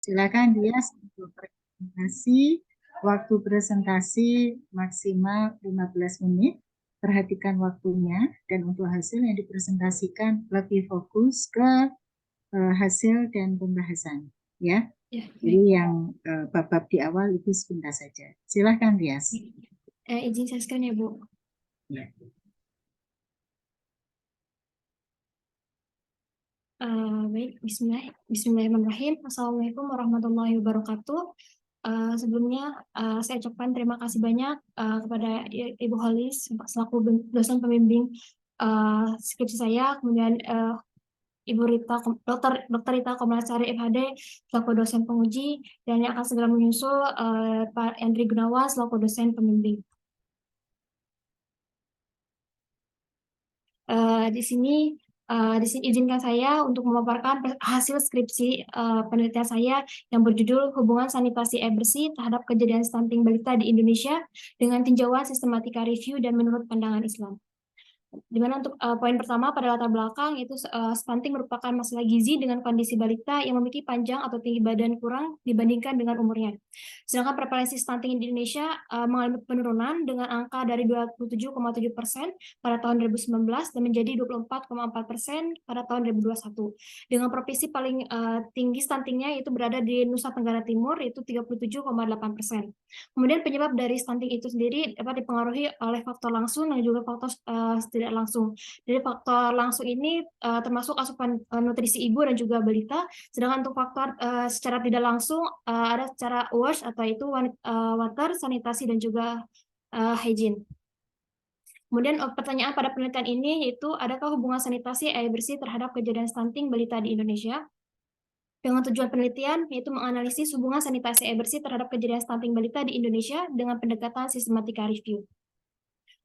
Silakan Dias untuk presentasi. Waktu presentasi maksimal 15 menit. Perhatikan waktunya dan untuk hasil yang dipresentasikan lebih fokus ke hasil dan pembahasan, ya. Jadi yang bab-bab di awal itu sebentar saja. Silakan Dias. Izin saya sekalian ya Bu. Ya. Baik, Bismillahirrahmanirrahim. Assalamualaikum warahmatullahi wabarakatuh. Sebelumnya saya ucapkan terima kasih banyak kepada Ibu Holis selaku dosen pembimbing skripsi saya, kemudian Ibu Rita, Dr. Rita Komalasari FHD selaku dosen penguji, dan yang akan segera menyusul Pak Andri Gunawan selaku dosen pembimbing. Di sini izinkan saya untuk memaparkan hasil skripsi penelitian saya yang berjudul Hubungan Sanitasi Air Bersih terhadap Kejadian Stunting Balita di Indonesia dengan tinjauan sistematika review dan menurut pandangan Islam. Di mana untuk poin pertama pada latar belakang itu stunting merupakan masalah gizi dengan kondisi balita yang memiliki panjang atau tinggi badan kurang dibandingkan dengan umurnya. Sedangkan prevalensi stunting di Indonesia mengalami penurunan dengan angka dari 27,7% pada tahun 2019 dan menjadi 24,4% pada tahun 2021. Dengan provinsi paling tinggi stuntingnya itu berada di Nusa Tenggara Timur, yaitu 37,8%. Kemudian penyebab dari stunting itu sendiri dapat dipengaruhi oleh faktor langsung dan juga faktor tidak langsung. Jadi faktor langsung ini termasuk asupan nutrisi ibu dan juga balita, sedangkan untuk faktor secara tidak langsung ada secara wash atau itu water, sanitasi dan juga hygiene. Kemudian pertanyaan pada penelitian ini yaitu adakah hubungan sanitasi air bersih terhadap kejadian stunting balita di Indonesia? Dengan tujuan penelitian yaitu menganalisis hubungan sanitasi air bersih terhadap kejadian stunting balita di Indonesia dengan pendekatan sistematika review.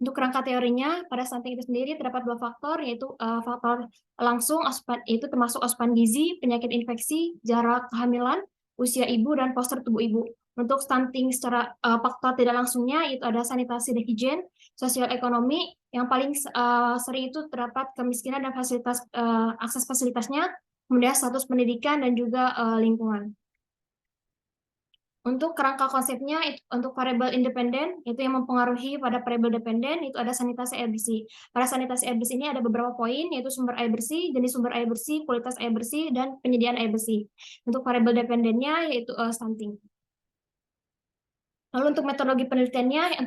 Untuk kerangka teorinya, pada stunting itu sendiri terdapat dua faktor, yaitu faktor langsung, itu termasuk asupan gizi, penyakit infeksi, jarak kehamilan, usia ibu, dan postur tubuh ibu. Untuk stunting secara faktor tidak langsungnya, itu ada sanitasi dan higien, sosial ekonomi, yang paling sering itu terdapat kemiskinan dan akses fasilitasnya, kemudian status pendidikan dan juga lingkungan. Untuk kerangka konsepnya, untuk variabel independen, itu yang mempengaruhi pada variabel dependen, itu ada sanitasi air bersih. Pada sanitasi air bersih ini ada beberapa poin, yaitu sumber air bersih, jenis sumber air bersih, kualitas air bersih, dan penyediaan air bersih. Untuk variabel dependennya, yaitu stunting. Lalu untuk metodologi penelitiannya,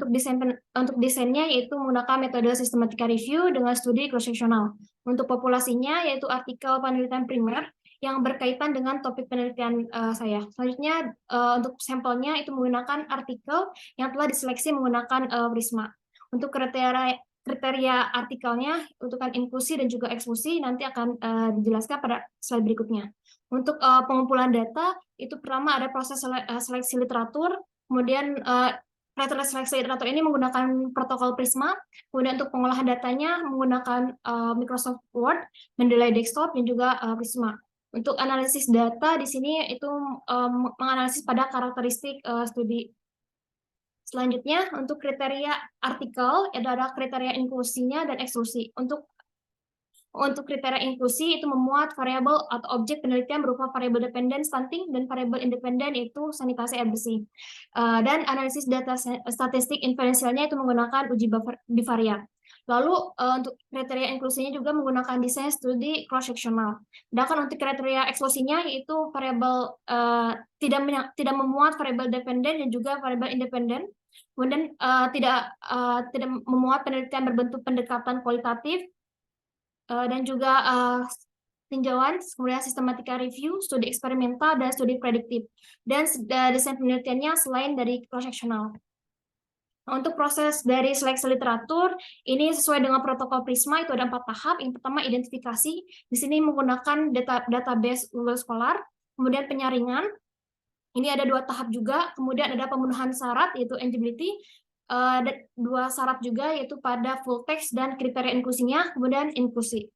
untuk desainnya yaitu menggunakan metode sistematika review dengan studi cross-sectional. Untuk populasinya, yaitu artikel penelitian primer, yang berkaitan dengan topik penelitian saya. Selanjutnya untuk sampelnya itu menggunakan artikel yang telah diseleksi menggunakan Prisma. Untuk kriteria artikelnya untuk inklusi dan juga eksklusi nanti akan dijelaskan pada slide berikutnya. Untuk pengumpulan data itu pertama ada proses seleksi literatur, kemudian kriteria seleksi literatur ini menggunakan protokol Prisma, kemudian untuk pengolahan datanya menggunakan Microsoft Word, Mendeley Desktop, dan juga Prisma. Untuk analisis data di sini itu menganalisis pada karakteristik studi. Selanjutnya untuk kriteria artikel ada kriteria inklusinya dan eksklusi. Untuk kriteria inklusi itu memuat variabel atau objek penelitian berupa variabel dependen stunting dan variabel independen itu sanitasi air bersih. Dan analisis data statistik inferensialnya itu menggunakan uji bivariat. Lalu untuk kriteria inklusinya juga menggunakan desain studi cross-sectional. Sedangkan untuk kriteria eksklusinya itu variabel tidak memuat variabel dependen dan juga variabel independen. Kemudian tidak memuat penelitian berbentuk pendekatan kualitatif dan juga tinjauan, kemudian sistematika review, studi eksperimental, dan studi prediktif. Dan desain penelitiannya selain dari cross-sectional. Untuk proses dari seleksi literatur, ini sesuai dengan protokol Prisma, itu ada 4 tahap. Yang pertama, identifikasi. Di sini menggunakan database Google Scholar. Kemudian penyaringan. Ini ada 2 tahap juga. Kemudian ada pemenuhan syarat, yaitu eligibility. 2 syarat juga, yaitu pada full text dan kriteria inklusinya, kemudian inklusi.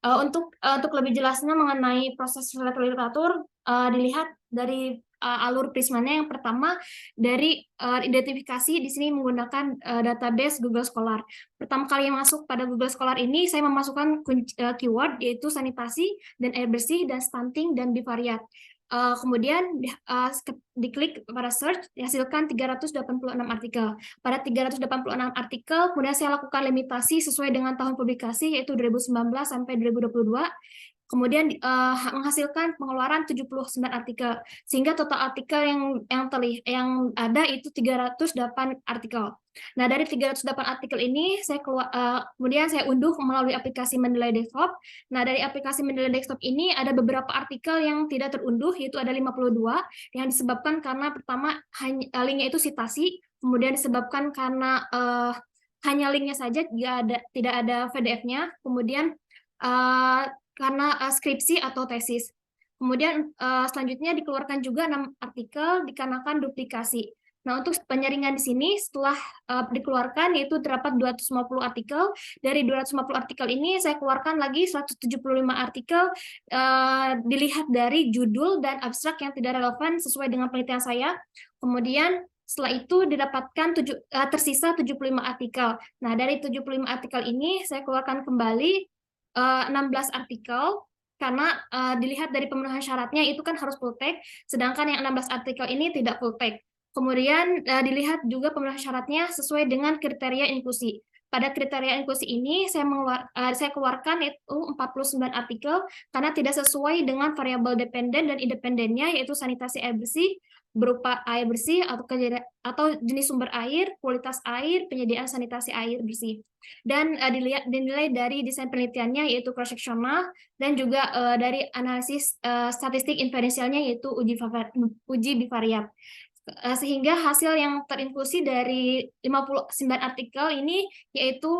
Untuk lebih jelasnya mengenai proses seleksi literatur, dilihat dari alur Prismanya. Yang pertama dari identifikasi, di sini menggunakan database Google Scholar. Pertama kali masuk pada Google Scholar ini, saya memasukkan keyword yaitu sanitasi dan air bersih dan stunting dan bivariat. Kemudian diklik pada search, dihasilkan 386 artikel. Pada 386 artikel, kemudian saya lakukan limitasi sesuai dengan tahun publikasi, yaitu 2019 sampai 2022. Kemudian menghasilkan pengeluaran 79 artikel, sehingga total artikel yang ada itu 308 artikel. Nah, dari 308 artikel ini kemudian saya unduh melalui aplikasi Mendeley Desktop. Nah, dari aplikasi Mendeley Desktop ini ada beberapa artikel yang tidak terunduh, yaitu ada 52 yang disebabkan karena pertama linknya itu citasi, kemudian disebabkan karena hanya linknya saja, tidak ada PDF-nya, kemudian karena skripsi atau tesis. Kemudian selanjutnya dikeluarkan juga 6 artikel dikarenakan duplikasi. Nah, untuk penyaringan di sini setelah dikeluarkan yaitu terdapat 250 artikel. Dari 250 artikel ini saya keluarkan lagi 175 artikel dilihat dari judul dan abstrak yang tidak relevan sesuai dengan penelitian saya. Kemudian setelah itu didapatkan tersisa 75 artikel. Nah, dari 75 artikel ini saya keluarkan kembali 16 artikel karena dilihat dari pemenuhan syaratnya itu kan harus full text, sedangkan yang 16 artikel ini tidak full text. Kemudian dilihat juga pemenuhan syaratnya sesuai dengan kriteria inklusi. Pada kriteria inklusi ini saya keluarkan itu 49 artikel karena tidak sesuai dengan variabel dependen dan independennya, yaitu sanitasi air bersih berupa air bersih atau jenis sumber air, kualitas air, penyediaan sanitasi air bersih. Dan dinilai dari desain penelitiannya yaitu cross-sectional dan juga dari analisis statistik inferensialnya yaitu uji bivariat. Sehingga hasil yang terinklusi dari 59 artikel ini yaitu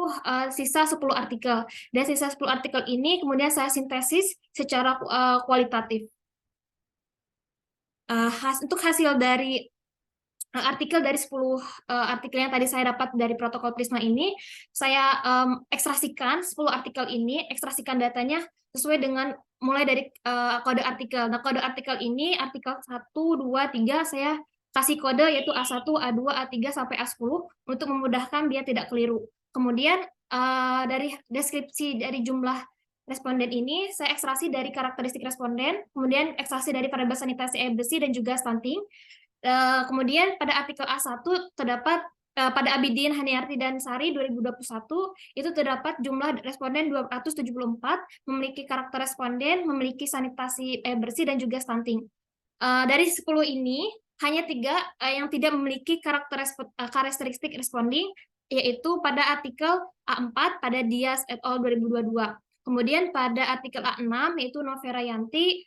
sisa 10 artikel. Dan sisa 10 artikel ini kemudian saya sintesis secara kualitatif. Untuk hasil dari artikel dari 10 artikel yang tadi saya dapat dari protokol Prisma ini, saya ekstrasikan 10 artikel ini, ekstrasikan datanya sesuai dengan mulai dari kode artikel. Nah, kode artikel ini, artikel 1, 2, 3, saya kasih kode yaitu A1, A2, A3, sampai A10 untuk memudahkan biar tidak keliru. Kemudian dari deskripsi dari jumlah responden ini, saya ekstraksi dari karakteristik responden, kemudian ekstraksi dari variabel sanitasi air bersih dan juga stunting. Kemudian pada artikel A1 terdapat pada Abidin, Haniarti, dan Sari 2021 itu terdapat jumlah responden 274, memiliki karakter responden, memiliki sanitasi air bersih, dan juga stunting. Dari 10 ini, hanya 3 yang tidak memiliki karakteristik responding, yaitu pada artikel A4 pada Dias et al. 2022. Kemudian pada artikel A6 yaitu Novera Yanti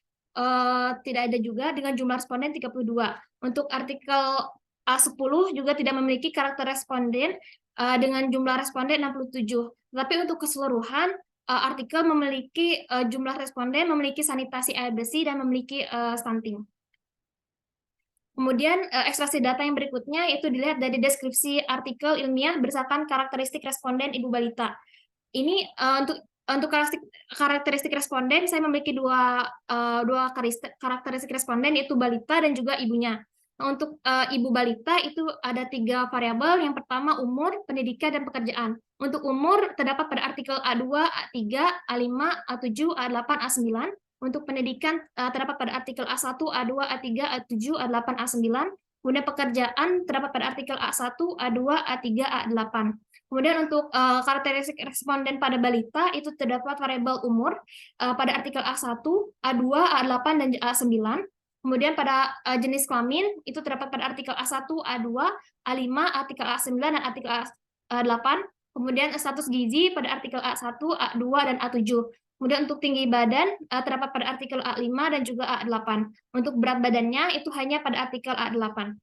tidak ada juga dengan jumlah responden 32. Untuk artikel A10 juga tidak memiliki karakter responden dengan jumlah responden 67. Tapi untuk keseluruhan artikel memiliki jumlah responden, memiliki sanitasi air bersih, dan memiliki stunting. Kemudian ekstraksi data yang berikutnya yaitu dilihat dari deskripsi artikel ilmiah berdasarkan karakteristik responden ibu balita. Ini untuk karakteristik responden saya memiliki dua karakteristik responden yaitu balita dan juga ibunya. Nah, untuk ibu balita itu ada 3 variabel. Yang pertama umur, pendidikan, dan pekerjaan. Untuk umur terdapat pada artikel A2, A3, A5, A7, A8, A9. Untuk pendidikan terdapat pada artikel A1, A2, A3, A7, A8, A9. Kemudian pekerjaan terdapat pada artikel A1, A2, A3, A8. Kemudian untuk karakteristik responden pada balita itu terdapat variabel umur pada artikel A1, A2, A8, dan A9. Kemudian pada jenis kelamin itu terdapat pada artikel A1, A2, A5, artikel A9, dan artikel A8. Kemudian status gizi pada artikel A1, A2, dan A7. Kemudian untuk tinggi badan terdapat pada artikel A5 dan juga A8. Untuk berat badannya itu hanya pada artikel A8.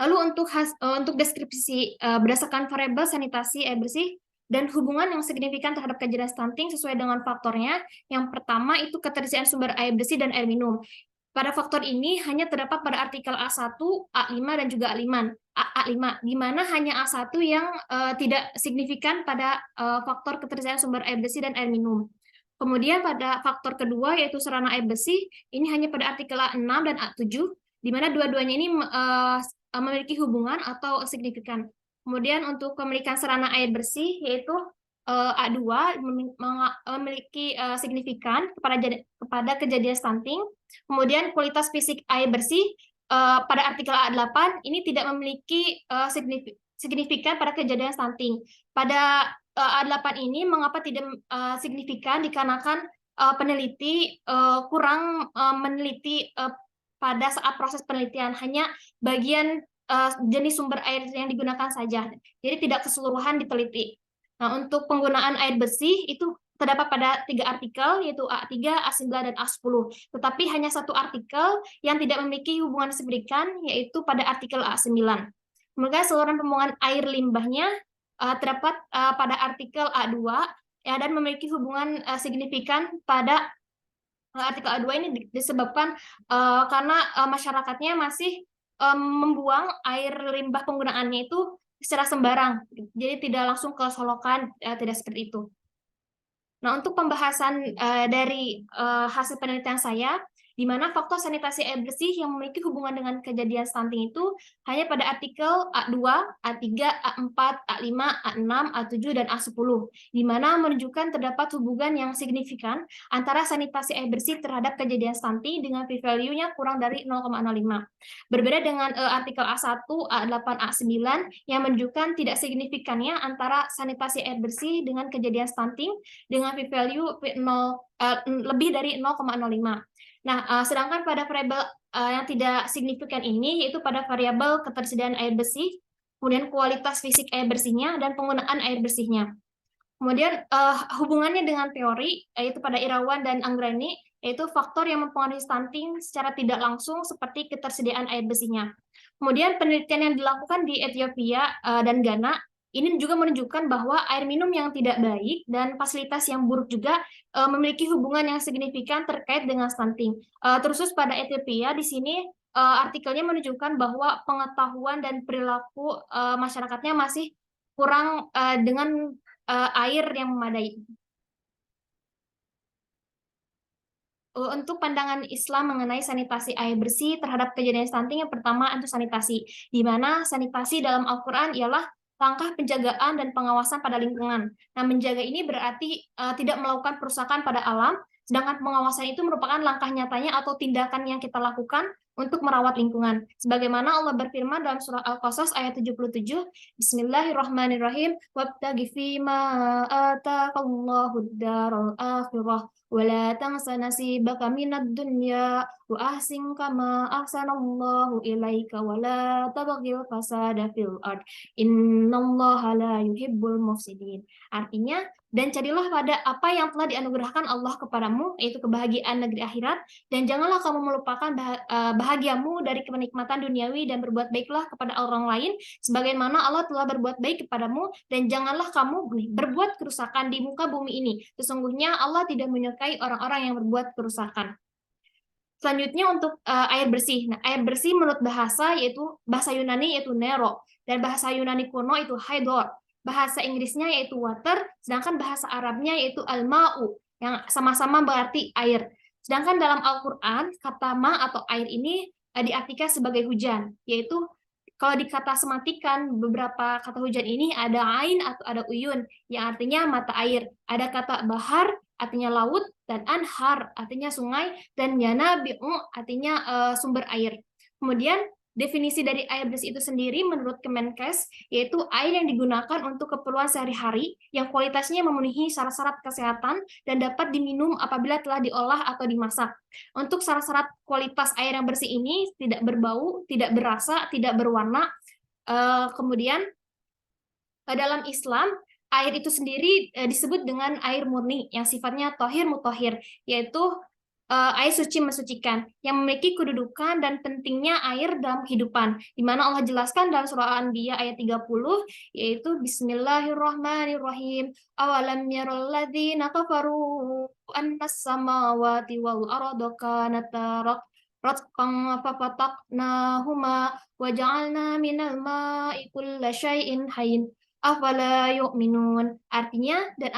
Lalu untuk deskripsi berdasarkan variabel sanitasi air bersih dan hubungan yang signifikan terhadap kejadian stunting sesuai dengan faktornya. Yang pertama itu ketersediaan sumber air bersih dan air minum. Pada faktor ini hanya terdapat pada artikel A1, A5, dan juga A5, di mana hanya A1 yang tidak signifikan pada faktor ketersediaan sumber air bersih dan air minum. Kemudian pada faktor kedua yaitu sarana air bersih, ini hanya pada artikel A6 dan A7, di mana dua-duanya ini memiliki hubungan atau signifikan. Kemudian untuk pemilikan sarana air bersih yaitu A2 memiliki signifikan kepada kejadian stunting. Kemudian kualitas fisik air bersih pada artikel A8 ini tidak memiliki signifikan pada kejadian stunting. Pada A8 ini mengapa tidak signifikan dikarenakan peneliti kurang meneliti pada saat proses penelitian, hanya bagian jenis sumber air yang digunakan saja, jadi tidak keseluruhan diteliti. Nah, untuk penggunaan air bersih itu terdapat pada 3 artikel, yaitu A3, A9, dan A10. Tetapi hanya satu artikel yang tidak memiliki hubungan signifikan, yaitu pada artikel A9. Kemudian saluran pembuangan air limbahnya terdapat pada artikel A2, ya, dan memiliki hubungan signifikan pada artikel A2 ini disebabkan karena masyarakatnya masih membuang air limbah penggunaannya itu secara sembarang, jadi tidak langsung ke solokan, tidak seperti itu. Nah, untuk pembahasan dari hasil penelitian saya, di mana faktor sanitasi air bersih yang memiliki hubungan dengan kejadian stunting itu hanya pada artikel A2, A3, A4, A5, A6, A7, dan A10, di mana menunjukkan terdapat hubungan yang signifikan antara sanitasi air bersih terhadap kejadian stunting dengan p-value-nya kurang dari 0,05. Berbeda dengan artikel A1, A8, A9 yang menunjukkan tidak signifikannya antara sanitasi air bersih dengan kejadian stunting dengan p-value 0, lebih dari 0,05. Nah, sedangkan pada variabel yang tidak signifikan ini, yaitu pada variabel ketersediaan air bersih, kemudian kualitas fisik air bersihnya, dan penggunaan air bersihnya. Kemudian hubungannya dengan teori, yaitu pada Irawan dan Anggreni, yaitu faktor yang mempengaruhi stunting secara tidak langsung seperti ketersediaan air bersihnya. Kemudian penelitian yang dilakukan di Ethiopia dan Ghana ini juga menunjukkan bahwa air minum yang tidak baik dan fasilitas yang buruk juga memiliki hubungan yang signifikan terkait dengan stunting. Terus pada Ethiopia di sini artikelnya menunjukkan bahwa pengetahuan dan perilaku masyarakatnya masih kurang dengan air yang memadai. Untuk pandangan Islam mengenai sanitasi air bersih terhadap kejadian stunting, yang pertama itu sanitasi, di mana sanitasi dalam Al-Quran ialah langkah penjagaan dan pengawasan pada lingkungan. Nah, menjaga ini berarti tidak melakukan perusakan pada alam, sedangkan pengawasan itu merupakan langkah nyatanya atau tindakan yang kita lakukan untuk merawat lingkungan. Sebagaimana Allah berfirman dalam surah Al-Qasas ayat 77, Bismillahirrahmanirrahim, wabtaghi fima ataqallahu ad-daral akhirah wala tansa nasibaka minad dunya wa ahsin kama ahsanallahu ilaika wala tabghil fasada fil ard innallaha la yuhibbul mufsidin. Artinya, dan carilah pada apa yang telah dianugerahkan Allah kepadamu, yaitu kebahagiaan negeri akhirat, dan janganlah kamu melupakan bahagiamu dari kenikmatan duniawi, dan berbuat baiklah kepada orang lain sebagaimana Allah telah berbuat baik kepadamu, dan janganlah kamu berbuat kerusakan di muka bumi ini. Sesungguhnya Allah tidak menyukai orang-orang yang berbuat kerusakan. Selanjutnya untuk air bersih. Nah, air bersih menurut bahasa Yunani yaitu nero, dan bahasa Yunani kuno itu hydor. Bahasa Inggrisnya yaitu water, sedangkan bahasa Arabnya yaitu al-ma'u, yang sama-sama berarti air. Sedangkan dalam Al-Qur'an, kata ma atau air ini diartikan sebagai hujan, yaitu kalau dikata sematikan beberapa kata hujan ini ada ain atau ada uyun yang artinya mata air. Ada kata bahar artinya laut, dan anhar artinya sungai, dan yanabi'u artinya sumber air. Kemudian definisi dari air bersih itu sendiri menurut Kemenkes yaitu air yang digunakan untuk keperluan sehari-hari yang kualitasnya memenuhi syarat-syarat kesehatan dan dapat diminum apabila telah diolah atau dimasak. Untuk syarat-syarat kualitas air yang bersih ini tidak berbau, tidak berasa, tidak berwarna. Kemudian dalam Islam air itu sendiri disebut dengan air murni yang sifatnya tohir mutohir, yaitu air suci mensucikan, yang memiliki kedudukan dan pentingnya air dalam kehidupan, di mana Allah jelaskan dalam surah Al-Anbiya ayat 30, yaitu Bismillahirrahmanirrahim, awalam yaral ladzina kafaru annas samawati wal arda kanata ratqan fafataqnahuma wa ja'alna minal ma'i kulla syai'in hayyin afala yu'minun. Artinya, dan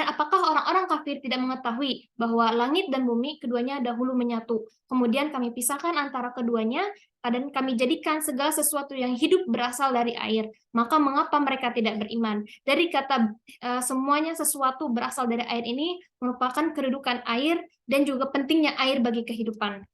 apakah orang-orang kafir tidak mengetahui bahwa langit dan bumi keduanya dahulu menyatu. Kemudian kami pisahkan antara keduanya, dan kami jadikan segala sesuatu yang hidup berasal dari air. Maka mengapa mereka tidak beriman? Dari kata semuanya sesuatu berasal dari air ini merupakan kedudukan air dan juga pentingnya air bagi kehidupan.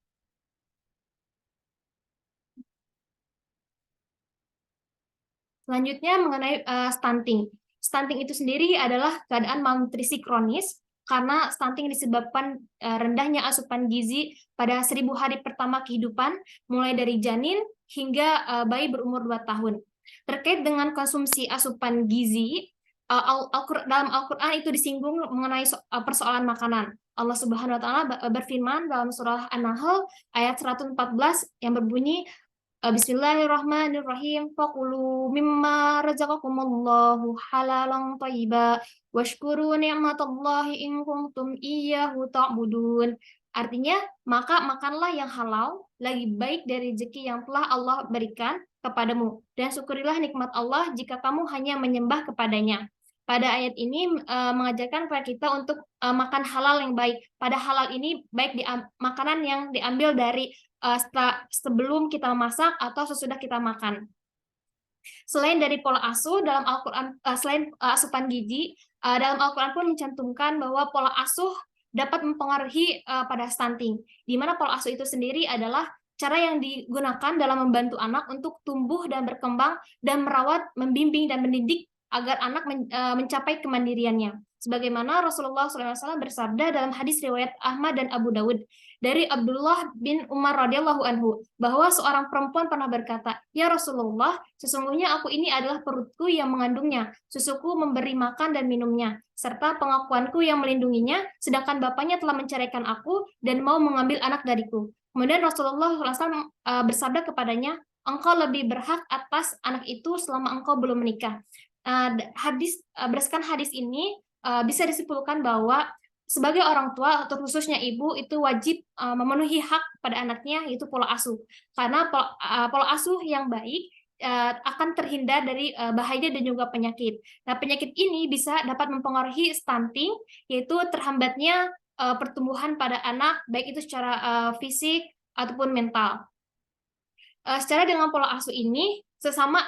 Selanjutnya mengenai stunting. Stunting itu sendiri adalah keadaan malnutrisi kronis karena stunting disebabkan rendahnya asupan gizi pada 1000 hari pertama kehidupan, mulai dari janin hingga bayi berumur 2 tahun. Terkait dengan konsumsi asupan gizi, dalam Al-Quran itu disinggung mengenai persoalan makanan. Allah Subhanahu wa Ta'ala berfirman dalam surah An-Nahl ayat 114 yang berbunyi, Bismillahirrahmanirrahim. Fakulu mimma razaqakumullahu halalan thayyiba washkuru ni'matallahi in kuntum iyyahu ta'budun. Artinya, maka makanlah yang halal, lagi baik dari rezeki yang telah Allah berikan kepadamu, dan syukurilah nikmat Allah jika kamu hanya menyembah kepadanya. Pada ayat ini mengajarkan kepada kita untuk makan halal yang baik. Pada halal ini baik makanan yang diambil dari sebelum kita masak atau sesudah kita makan. Selain dari pola asuh dalam Al-Quran, selain asupan gizi, dalam Al-Quran pun mencantumkan bahwa pola asuh dapat mempengaruhi pada stunting, di mana pola asuh itu sendiri adalah cara yang digunakan dalam membantu anak untuk tumbuh dan berkembang dan merawat, membimbing dan mendidik agar anak mencapai kemandiriannya. Sebagaimana Rasulullah SAW bersabda dalam hadis riwayat Ahmad dan Abu Dawud dari Abdullah bin Umar radhiyallahu anhu bahwa seorang perempuan pernah berkata, "Ya Rasulullah, sesungguhnya aku ini adalah perutku yang mengandungnya, susuku memberi makan dan minumnya, serta pengakuanku yang melindunginya, sedangkan bapaknya telah menceraikan aku dan mau mengambil anak dariku." Kemudian Rasulullah SAW bersabda kepadanya, "Engkau lebih berhak atas anak itu selama engkau belum menikah." Berdasarkan hadis ini bisa disimpulkan bahwa sebagai orang tua atau khususnya ibu itu wajib memenuhi hak pada anaknya, yaitu pola asuh. Karena pola asuh yang baik akan terhindar dari bahaya dan juga penyakit. Nah, penyakit ini dapat mempengaruhi stunting, yaitu terhambatnya pertumbuhan pada anak, baik itu secara fisik ataupun mental. Secara dengan pola asuh ini sesama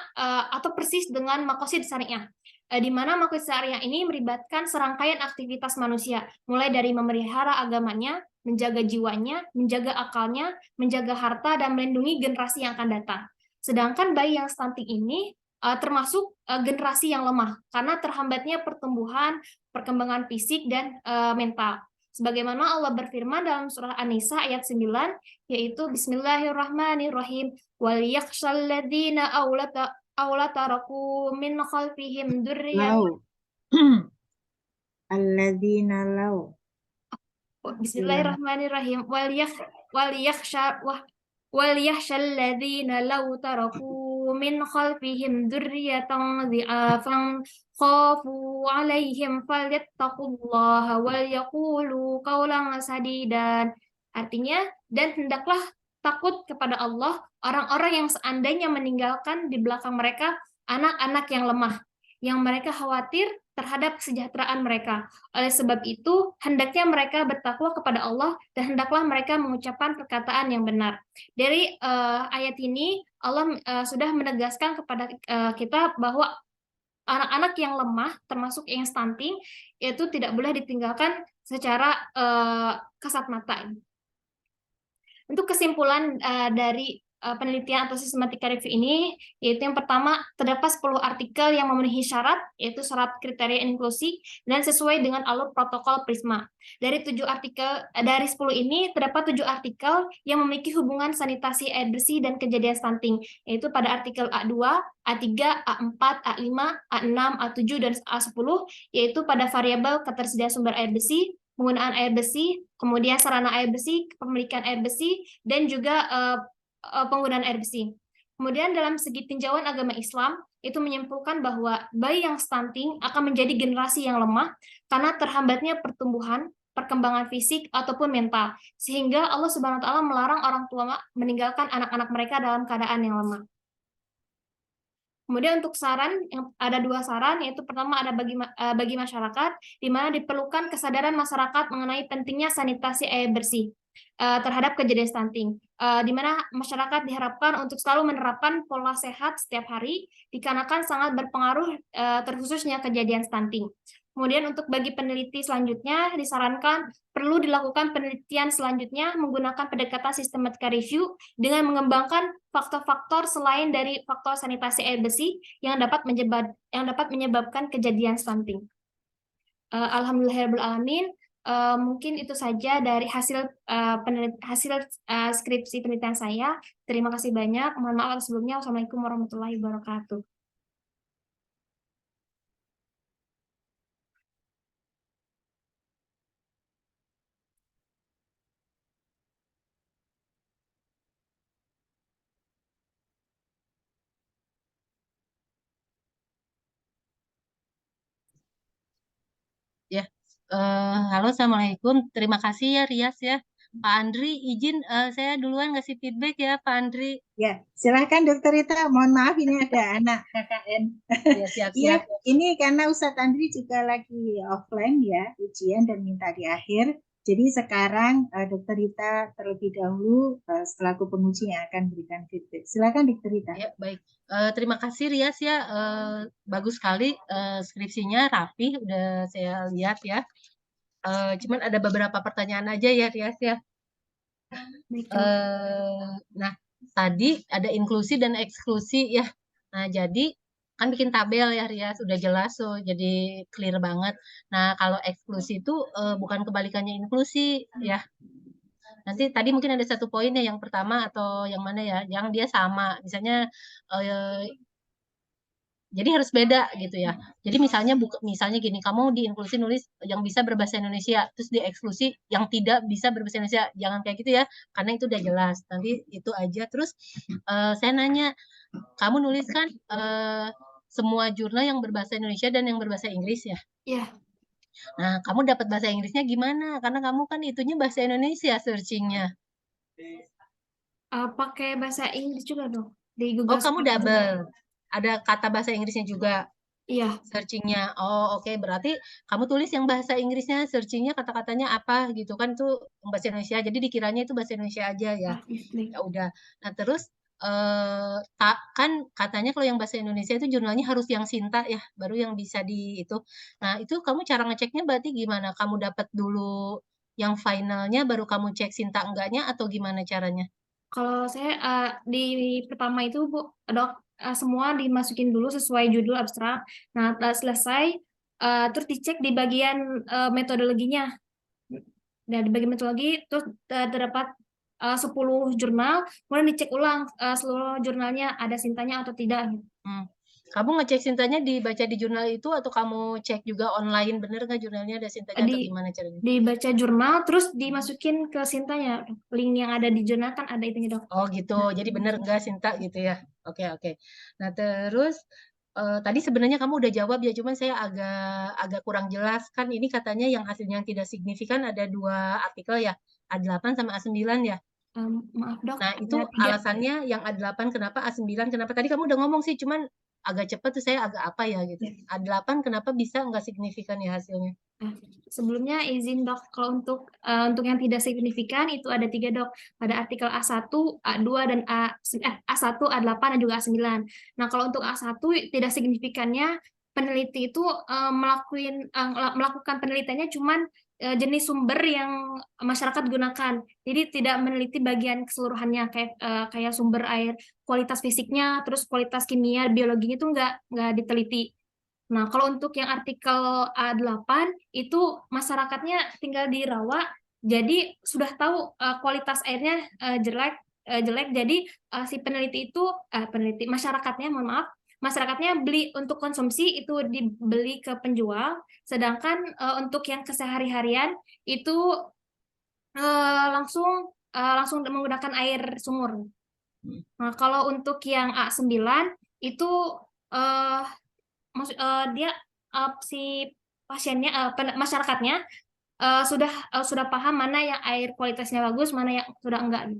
atau persis dengan maqasid syariah, di mana maqasid syariah ini melibatkan serangkaian aktivitas manusia, mulai dari memelihara agamanya, menjaga jiwanya, menjaga akalnya, menjaga harta, dan melindungi generasi yang akan datang. Sedangkan bayi yang stunting ini termasuk generasi yang lemah, karena terhambatnya pertumbuhan, perkembangan fisik, dan mental. Sebagaimana Allah berfirman dalam surah An-Nisa ayat 9, yaitu Bismillahirrahmanirrahim. وَلْيَخْشَى الَّذِينَ أَوْ تَرَكُوا مِنْ خَلْفِهِمْ ذُرِّيَّةً الَّذِينَ لَوْ Bismillahirrahmanirrahim. وَلْيَخْشَى الَّذِينَ لَوْ تَرَكُوا مِنْ خَلْفِهِمْ ذُرِّيَّةً ضِعَافًا خَافُوا عَلَيْهِمْ فَلْيَتَّقُوا اللَّهَ وَلْيَقُولُوا قَوْلًا سَدِيدًا. Artinya, dan hendaklah takut kepada Allah orang-orang yang seandainya meninggalkan di belakang mereka anak-anak yang lemah, yang mereka khawatir terhadap kesejahteraan mereka. Oleh sebab itu, hendaknya mereka bertakwa kepada Allah dan hendaklah mereka mengucapkan perkataan yang benar. Dari ayat ini, Allah sudah menegaskan kepada kita bahwa anak-anak yang lemah, termasuk yang stunting, itu tidak boleh ditinggalkan secara kasat mata. Untuk kesimpulan dari penelitian atau sistematika review ini, yaitu yang pertama, terdapat 10 artikel yang memenuhi syarat, yaitu syarat kriteria inklusi, dan sesuai dengan alur protokol PRISMA. Dari 10 ini, terdapat 7 artikel yang memiliki hubungan sanitasi air bersih dan kejadian stunting, yaitu pada artikel A2, A3, A4, A5, A6, A7, dan A10, yaitu pada variabel ketersediaan sumber air bersih, penggunaan air bersih, kemudian sarana air bersih, kepemilikan air bersih, dan juga penggunaan air bersih. Kemudian dalam segi tinjauan agama Islam, itu menyimpulkan bahwa bayi yang stunting akan menjadi generasi yang lemah karena terhambatnya pertumbuhan, perkembangan fisik, ataupun mental. Sehingga Allah Subhanahu wa Ta'ala melarang orang tua meninggalkan anak-anak mereka dalam keadaan yang lemah. Kemudian untuk saran, ada 2 saran, yaitu pertama ada bagi masyarakat, di mana diperlukan kesadaran masyarakat mengenai pentingnya sanitasi air bersih terhadap kejadian stunting, di mana masyarakat diharapkan untuk selalu menerapkan pola sehat setiap hari, dikarenakan sangat berpengaruh terkhususnya kejadian stunting. Kemudian untuk bagi peneliti selanjutnya, disarankan perlu dilakukan penelitian selanjutnya menggunakan pendekatan sistematika review dengan mengembangkan faktor-faktor selain dari faktor sanitasi air bersih yang dapat menyebabkan kejadian stunting. Alhamdulillahirrahmanirrahim. Mungkin itu saja dari hasil skripsi penelitian saya. Terima kasih banyak. Mohon maaf atas sebelumnya. Wassalamualaikum warahmatullahi wabarakatuh. Ya, halo, assalamualaikum. Terima kasih ya Rias ya. Pak Andri, izin saya duluan ngasih feedback ya, Pak Andri. Ya, silahkan Dokter Rita. Mohon maaf ini ada anak KKN. Ya, siap-siap. Iya, ini karena Ustadz Andri juga lagi offline ya, ujian dan minta di akhir. Jadi sekarang Dokter Rita terlebih dahulu selaku penguji yang akan berikan feedback. Silakan Dokter Rita. Ya, baik. Terima kasih Rias ya. Bagus sekali skripsinya rapi, udah saya lihat ya. Cuman ada beberapa pertanyaan aja ya Rias ya. Nah, tadi ada inklusi dan eksklusi ya. Nah, jadi kan bikin tabel ya Rias, udah jelas tuh, jadi clear banget. Nah, kalau eksklusi itu bukan kebalikannya inklusi ya. Nanti tadi mungkin ada satu poin ya, yang pertama atau yang mana ya, yang dia sama. Misalnya jadi harus beda gitu ya. Jadi misalnya gini, kamu di inklusi nulis yang bisa berbahasa Indonesia, terus di eksklusi yang tidak bisa berbahasa Indonesia. Jangan kayak gitu ya, karena itu udah jelas. Nanti itu aja. Terus saya nanya, kamu nulis kan semua jurnal yang berbahasa Indonesia dan yang berbahasa Inggris ya? Iya. Nah, kamu dapat bahasa Inggrisnya gimana? Karena kamu kan itunya bahasa Indonesia searchingnya. Pakai bahasa Inggris juga dong di Oh, Google kamu Scholar. double. Ada kata bahasa Inggrisnya juga. Iya. Searchingnya. Oh, oke. Berarti kamu tulis yang bahasa Inggrisnya, searchingnya kata-katanya apa gitu kan, tuh bahasa Indonesia. Jadi dikiranya itu bahasa Indonesia aja ya. Ya udah. Nah, terus kan katanya kalau yang bahasa Indonesia itu jurnalnya harus yang Sinta ya, baru yang bisa di itu. Nah, itu kamu cara ngeceknya berarti gimana? Kamu dapat dulu yang finalnya, baru kamu cek Sinta enggaknya, atau gimana caranya? Kalau saya di pertama itu Bu, Dok, semua dimasukin dulu sesuai judul abstrak. Nah, selesai terus dicek di bagian metodologinya. Nah, di bagian metodologi terus terdapat 10 jurnal, kemudian dicek ulang seluruh jurnalnya ada Sintanya atau tidak. Kamu ngecek Sintanya dibaca di jurnal itu, atau kamu cek juga online, bener nggak jurnalnya ada Sintanya, atau gimana caranya? Dibaca jurnal, terus dimasukin ke Sintanya. Link yang ada di jurnal kan ada itunya, Dok. Oh gitu, jadi bener nggak Sinta gitu ya? Oke, oke. Nah, terus tadi sebenarnya kamu udah jawab ya, cuman saya agak kurang jelas. Kan ini katanya yang hasilnya yang tidak signifikan ada 2 artikel ya, A8 sama A9 ya. Maaf Dok. Nah, itu alasannya yang A8 kenapa, A9 kenapa? Tadi kamu udah ngomong sih, cuman agak cepat tuh saya agak apa ya gitu. A8 kenapa bisa nggak signifikan ya hasilnya? Sebelumnya izin Dok, kalau untuk yang tidak signifikan itu ada 3 Dok. Pada artikel A1, A2 dan A1, A8 dan juga A9. Nah, kalau untuk A1 tidak signifikannya peneliti itu melakukan penelitiannya cuman jenis sumber yang masyarakat gunakan. Jadi tidak meneliti bagian keseluruhannya kayak sumber air, kualitas fisiknya, terus kualitas kimia, biologinya itu nggak diteliti. Nah, kalau untuk yang artikel A8 itu masyarakatnya tinggal di rawa, jadi sudah tahu kualitas airnya jelek, jadi si peneliti itu masyarakatnya, mohon maaf, masyarakatnya beli untuk konsumsi itu dibeli ke penjual, sedangkan untuk yang kesehari-harian itu langsung menggunakan air sumur. Nah, kalau untuk yang A9 itu dia si pasiennya masyarakatnya sudah paham mana yang air kualitasnya bagus, mana yang sudah enggak.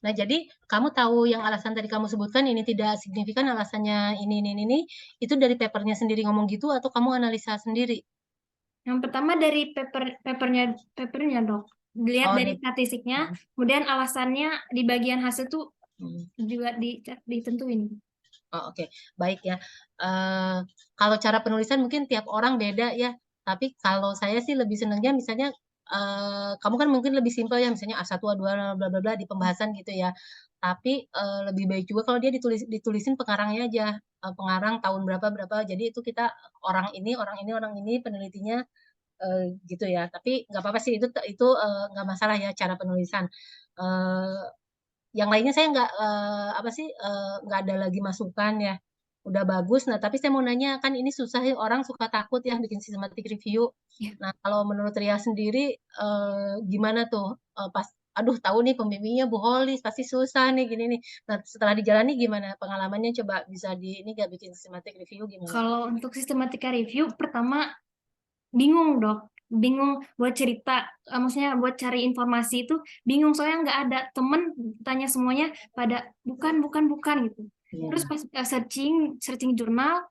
Nah, jadi kamu tahu yang alasan tadi kamu sebutkan ini tidak signifikan alasannya ini, itu dari papernya sendiri ngomong gitu atau kamu analisa sendiri? Yang pertama dari papernya dok. Dilihat Oh, dari statistiknya, kemudian alasannya di bagian hasil tuh juga ditentuin. Oh, oke. Baik ya. Kalau cara penulisan mungkin tiap orang beda ya. Tapi kalau saya sih lebih senangnya misalnya kamu kan mungkin lebih simpel ya, misalnya A1, A2, bla bla bla di pembahasan gitu ya. Tapi lebih baik juga kalau dia ditulisin pengarangnya aja. Pengarang tahun berapa. Jadi itu kita orang ini penelitinya gitu ya. Tapi nggak apa-apa sih itu nggak masalah ya cara penulisan. Eh, yang lainnya saya nggak apa sih nggak ada lagi masukan ya. Udah bagus. Nah, tapi saya mau nanya kan ini susah ya orang suka takut ya bikin systematic review. Ya. Nah, kalau menurut Ria sendiri gimana tuh pas aduh tahu nih pembimbingnya Bu Holis pasti susah nih gini nih. Nah, setelah dijalani gimana pengalamannya coba bisa ini nggak bikin systematic review gimana? Kalau untuk sistematika review, pertama bingung dok, bingung buat cerita, maksudnya buat cari informasi itu bingung soalnya nggak ada temen tanya semuanya pada bukan gitu. Terus pas searching jurnal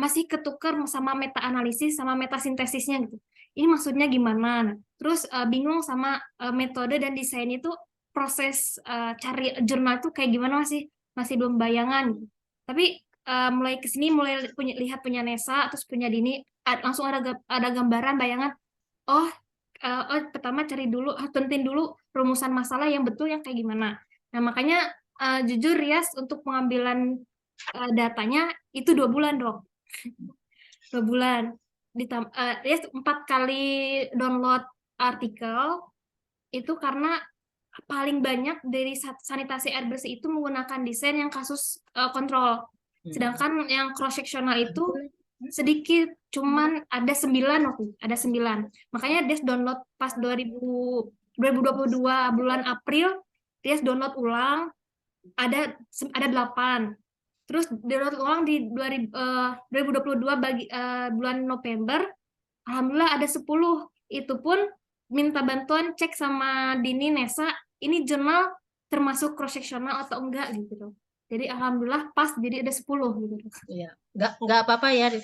masih ketuker sama meta analisis sama meta sintesisnya gitu. Ini maksudnya gimana? Terus bingung sama metode dan desain itu proses cari jurnal itu kayak gimana masih belum bayangan. Tapi mulai kesini mulai lihat punya Nesa terus punya Dini langsung ada gambaran bayangan oh pertama cari dulu tentuin dulu rumusan masalah yang betul yang kayak gimana. Nah makanya jujur Rias untuk pengambilan datanya itu 2 bulan dok. 2 bulan Rias 4 kali download artikel itu karena paling banyak dari sanitasi air bersih itu menggunakan desain yang kasus kontrol. Sedangkan yang cross sectional itu sedikit, cuman ada 9 waktu, ada 9. Makanya dia download pas 2022 bulan April, dia download ulang ada 8. Terus download ulang di 2022 bulan November, alhamdulillah ada 10. Itu pun minta bantuan cek sama Dini Nesa, ini jurnal termasuk cross sectional atau enggak gitu. Jadi alhamdulillah pas jadi ada 10 gitu. Iya, nggak apa-apa ya,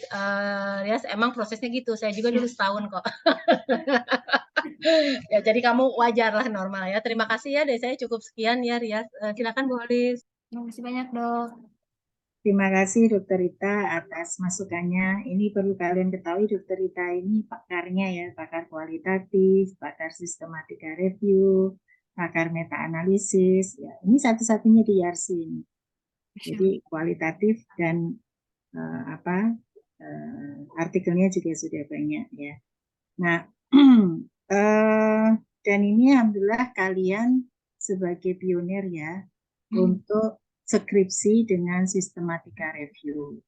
Rias. Emang prosesnya gitu. Saya juga dulu setahun kok. Ya, jadi kamu wajar lah normal ya. Terima kasih ya, dari saya cukup sekian ya, Rias. Silakan Bu Holis. Terima kasih banyak dok. Terima kasih Dokter Rita atas masukannya. Ini perlu kalian ketahui Dokter Rita ini pakarnya ya, pakar kualitatif, pakar sistematika review, pakar meta analisis. Ya, ini satu-satunya di YARSI ini. Jadi kualitatif dan artikelnya juga sudah banyak ya. Nah, dan ini alhamdulillah kalian sebagai pionir ya untuk skripsi dengan sistematika review.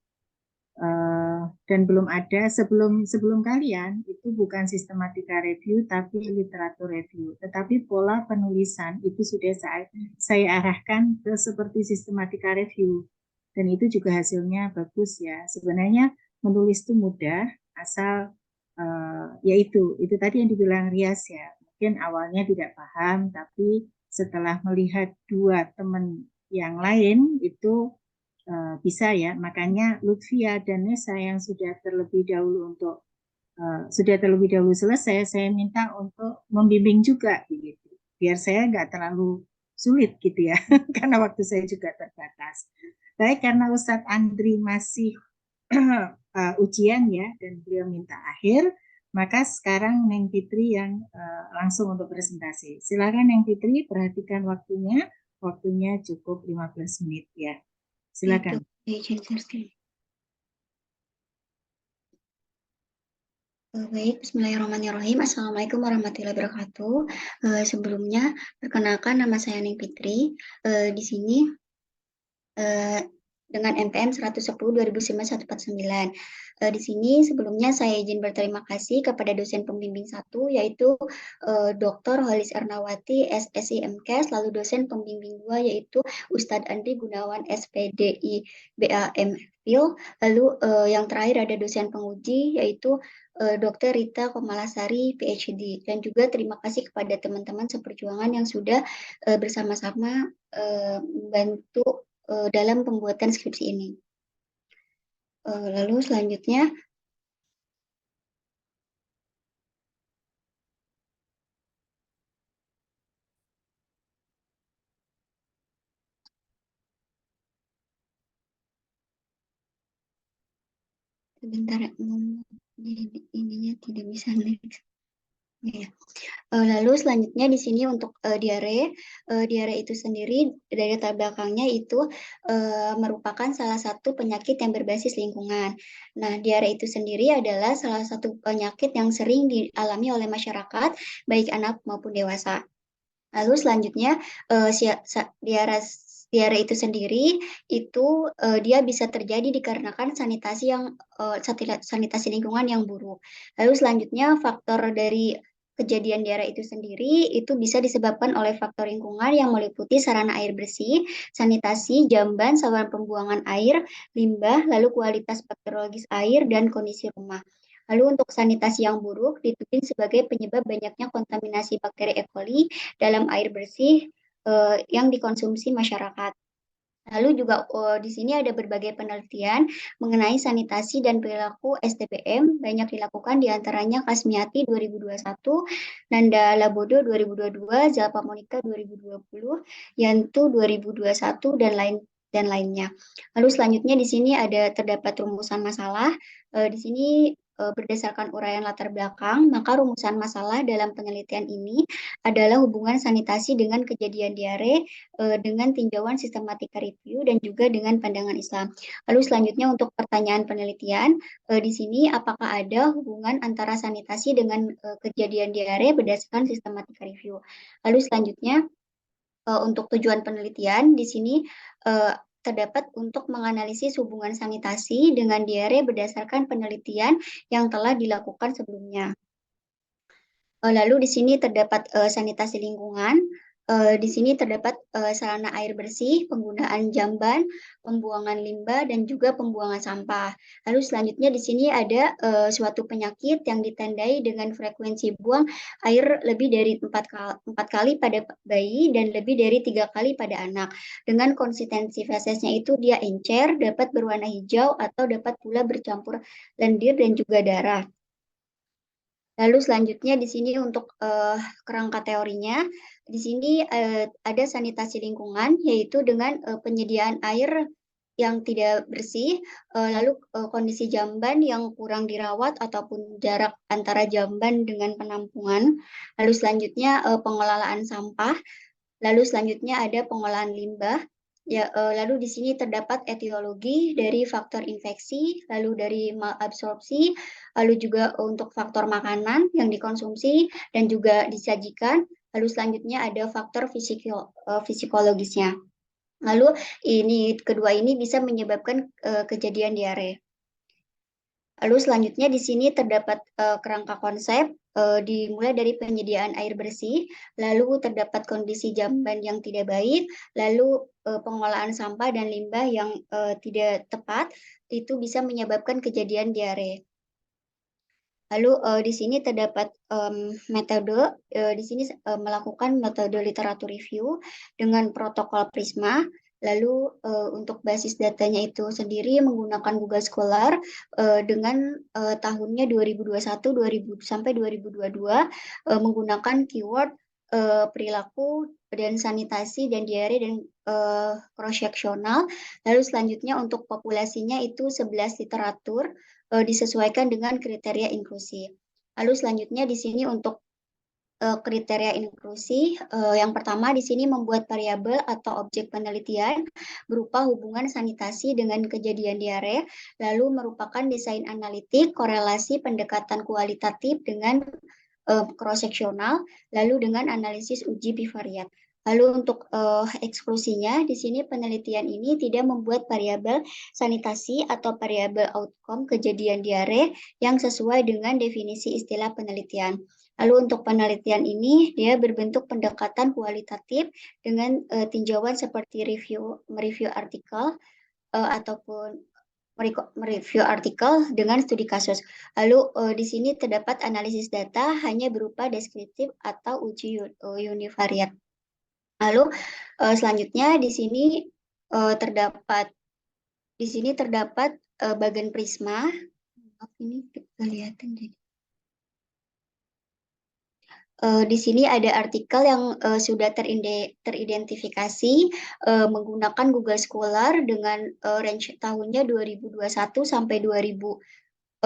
Dan belum ada sebelum kalian itu bukan sistematika review tapi literatur review. Tetapi pola penulisan itu sudah saya arahkan ke seperti sistematika review. Dan itu juga hasilnya bagus ya. Sebenarnya menulis itu mudah asal yaitu itu tadi yang dibilang Rias ya. Mungkin awalnya tidak paham tapi setelah melihat 2 teman yang lain itu bisa ya. Makanya Lutfia dan Nesa yang sudah terlebih dahulu selesai, saya minta untuk membimbing juga gitu. Biar saya nggak terlalu sulit gitu ya, karena waktu saya juga terbatas. Baik, karena Ustadz Andri masih ujian ya, dan beliau minta akhir, maka sekarang Neng Fitri yang langsung untuk presentasi. Silakan Neng Fitri, perhatikan waktunya cukup 15 menit ya. Silakan. Baik, bismillahirrahmanirrahim. Assalamualaikum warahmatullahi wabarakatuh. Sebelumnya, perkenalkan nama saya Neng Fitri. Di sini dengan NPM 110-2009-149. Di sini sebelumnya saya izin berterima kasih kepada dosen pembimbing 1 yaitu Dr. Holis Ernawati SSI MKes, lalu dosen pembimbing 2 yaitu Ustadz Andri Gunawan SPDI BAM Phil, lalu yang terakhir ada dosen penguji yaitu Dr. Rita Komalasari, PhD. Dan juga terima kasih kepada teman-teman seperjuangan yang sudah bersama-sama membantu dalam pembuatan skripsi ini. Lalu selanjutnya, sebentar, ininya tidak bisa next. Ya. Lalu selanjutnya di sini untuk diare, diare itu sendiri dari latar belakangnya itu merupakan salah satu penyakit yang berbasis lingkungan. Nah, diare itu sendiri adalah salah satu penyakit yang sering dialami oleh masyarakat, baik anak maupun dewasa. Lalu selanjutnya diare itu sendiri itu dia bisa terjadi dikarenakan sanitasi lingkungan yang buruk. Lalu selanjutnya faktor dari kejadian diare itu sendiri itu bisa disebabkan oleh faktor lingkungan yang meliputi sarana air bersih, sanitasi, jamban, saluran pembuangan air, limbah, lalu kualitas bakteriologis air dan kondisi rumah. Lalu untuk sanitasi yang buruk dituding sebagai penyebab banyaknya kontaminasi bakteri E. coli dalam air bersih yang dikonsumsi masyarakat. Lalu juga di sini ada berbagai penelitian mengenai sanitasi dan perilaku STBM, banyak dilakukan diantaranya Kasmiati 2021, Nanda Labodo 2022, Zalpa Monica 2020, Yantu 2021, dan lainnya. Lalu selanjutnya di sini terdapat rumusan masalah. Di sini berdasarkan uraian latar belakang, maka rumusan masalah dalam penelitian ini adalah hubungan sanitasi dengan kejadian diare dengan tinjauan sistematika review dan juga dengan pandangan Islam. Lalu selanjutnya untuk pertanyaan penelitian, di sini apakah ada hubungan antara sanitasi dengan kejadian diare berdasarkan sistematika review. Lalu selanjutnya untuk tujuan penelitian di sini terdapat untuk menganalisis hubungan sanitasi dengan diare berdasarkan penelitian yang telah dilakukan sebelumnya. Lalu di sini terdapat sanitasi lingkungan. Di sini terdapat sarana air bersih, penggunaan jamban, pembuangan limbah, dan juga pembuangan sampah. Lalu selanjutnya di sini ada suatu penyakit yang ditandai dengan frekuensi buang air lebih dari 4 kali pada bayi dan lebih dari 3 kali pada anak. Dengan konsistensi fesesnya itu dia encer, dapat berwarna hijau, atau dapat pula bercampur lendir dan juga darah. Lalu selanjutnya di sini untuk kerangka teorinya, di sini ada sanitasi lingkungan, yaitu dengan penyediaan air yang tidak bersih, lalu kondisi jamban yang kurang dirawat ataupun jarak antara jamban dengan penampungan. Lalu selanjutnya pengelolaan sampah, lalu selanjutnya ada pengolahan limbah. Ya, lalu di sini terdapat etiologi dari faktor infeksi, lalu dari malabsorpsi, lalu juga untuk faktor makanan yang dikonsumsi dan juga disajikan. Lalu selanjutnya ada faktor psikologisnya. Lalu kedua ini bisa menyebabkan kejadian diare. Lalu selanjutnya di sini terdapat kerangka konsep, dimulai dari penyediaan air bersih, lalu terdapat kondisi jamban yang tidak baik, lalu pengolahan sampah dan limbah yang tidak tepat, itu bisa menyebabkan kejadian diare. Lalu di sini terdapat metode, di sini melakukan metode literatur review dengan protokol Prisma. Lalu untuk basis datanya itu sendiri menggunakan Google Scholar dengan tahunnya 2021 sampai 2022 menggunakan keyword perilaku dan sanitasi dan diare dan cross-sectional. Lalu selanjutnya untuk populasinya itu 11 literatur disesuaikan dengan kriteria inklusi. Lalu selanjutnya di sini untuk kriteria inklusi, yang pertama di sini membuat variabel atau objek penelitian berupa hubungan sanitasi dengan kejadian diare, lalu merupakan desain analitik, korelasi pendekatan kualitatif dengan cross-sectional, lalu dengan analisis uji bivariat. Lalu untuk eksklusinya, di sini penelitian ini tidak membuat variabel sanitasi atau variabel outcome kejadian diare yang sesuai dengan definisi istilah penelitian. Lalu untuk penelitian ini, dia berbentuk pendekatan kualitatif dengan tinjauan seperti mereview artikel ataupun mereview artikel dengan studi kasus. Lalu di sini terdapat analisis data hanya berupa deskriptif atau uji univariat. Lalu selanjutnya di sini terdapat bagian prisma. Ini kelihatan jadi. Di sini ada artikel yang sudah teridentifikasi menggunakan Google Scholar dengan range tahunnya 2021 sampai 2022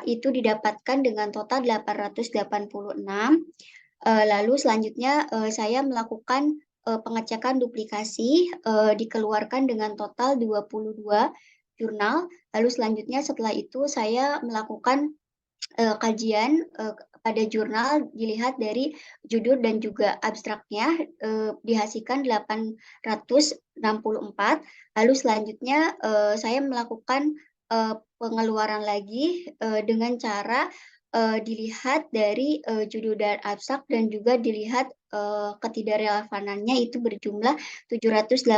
itu didapatkan dengan total 886. Lalu selanjutnya saya melakukan pengecekan duplikasi dikeluarkan dengan total 22 jurnal. Lalu selanjutnya setelah itu saya melakukan kajian pada jurnal dilihat dari judul dan juga abstraknya dihasilkan 864. Lalu selanjutnya saya melakukan pengeluaran lagi dengan cara dilihat dari judul dan abstrak dan juga dilihat ketidakrelevanannya itu berjumlah 786.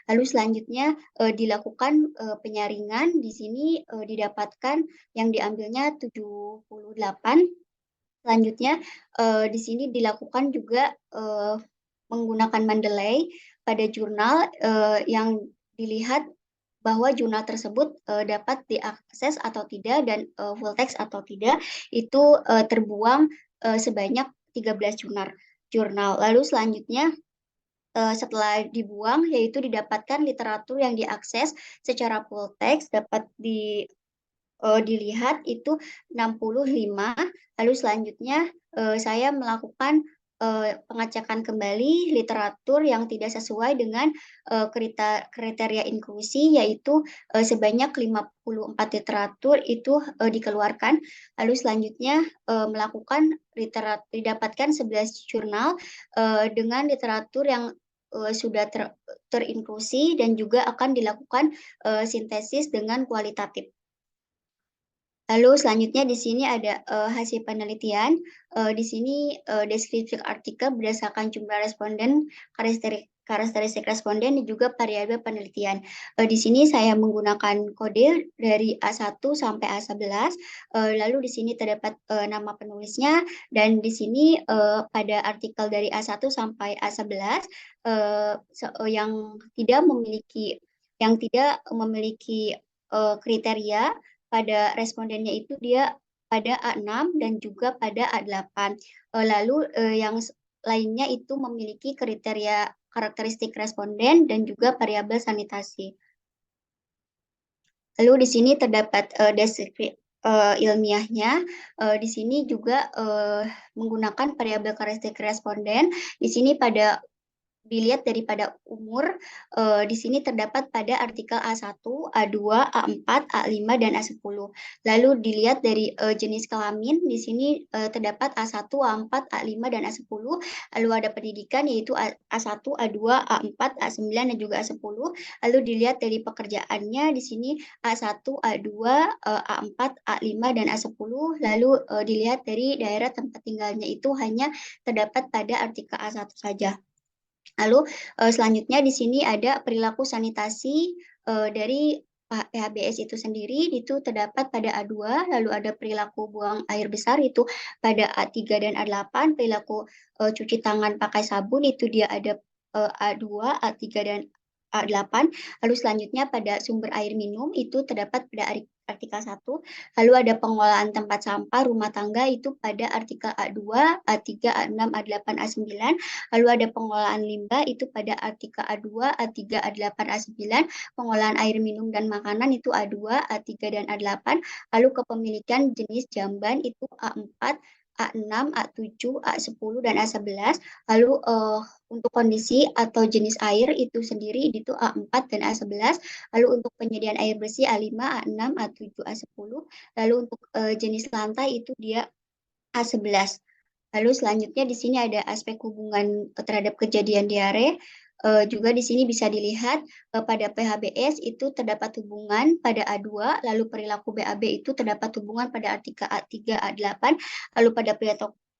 Lalu selanjutnya dilakukan penyaringan. Di sini didapatkan yang diambilnya 78. Selanjutnya di sini dilakukan juga menggunakan Mendeley pada jurnal yang dilihat bahwa jurnal tersebut dapat diakses atau tidak dan full text atau tidak itu terbuang sebanyak 13 jurnal. Lalu selanjutnya setelah dibuang yaitu didapatkan literatur yang diakses secara full text dapat dilihat itu 65. Lalu selanjutnya saya melakukan pengecekan kembali literatur yang tidak sesuai dengan kriteria inklusi yaitu sebanyak 54 literatur itu dikeluarkan. Lalu selanjutnya melakukan didapatkan 11 jurnal dengan literatur yang sudah terinklusi dan juga akan dilakukan sintesis dengan kualitatif. Lalu selanjutnya di sini ada hasil penelitian. Di sini deskripsi artikel berdasarkan jumlah responden, karakteristik responden dan juga variabel penelitian. Di sini saya menggunakan kode dari A1 sampai A11. Lalu di sini terdapat nama penulisnya dan di sini pada artikel dari A1 sampai A11 yang tidak memiliki kriteria pada respondennya itu dia pada A6 dan juga pada A8. Lalu yang lainnya itu memiliki kriteria karakteristik responden dan juga variabel sanitasi. Lalu di sini terdapat deskripsi ilmiahnya. Di sini juga menggunakan variabel karakteristik responden. Di sini dilihat daripada umur, di sini terdapat pada artikel A1, A2, A4, A5, dan A10. Lalu dilihat dari jenis kelamin, di sini terdapat A1, A4, A5, dan A10. Lalu ada pendidikan yaitu A1, A2, A4, A9, dan juga A10. Lalu dilihat dari pekerjaannya, di sini A1, A2, A4, A5, dan A10. Lalu dilihat dari daerah tempat tinggalnya itu hanya terdapat pada artikel A1 saja. Lalu selanjutnya di sini ada perilaku sanitasi dari PHBS itu sendiri itu terdapat pada A2, lalu ada perilaku buang air besar itu pada A3 dan A8, perilaku cuci tangan pakai sabun itu dia ada A2, A3 dan A8, lalu selanjutnya pada sumber air minum itu terdapat pada artikel 1, lalu ada pengolahan tempat sampah rumah tangga itu pada artikel A2, A3, A6, A8, A9, lalu ada pengolahan limbah itu pada artikel A2, A3, A8, A9, pengolahan air minum dan makanan itu A2, A3, dan A8, lalu kepemilikan jenis jamban itu A4, A6, A7, A10, dan A11, lalu untuk kondisi atau jenis air itu sendiri itu A4 dan A11, lalu untuk penyediaan air bersih A5, A6, A7, A10, lalu untuk jenis lantai itu dia A11. Lalu selanjutnya di sini ada aspek hubungan terhadap kejadian diare. Juga di sini bisa dilihat pada PHBS itu terdapat hubungan pada A2, lalu perilaku BAB itu terdapat hubungan pada artikel A3, A8, lalu pada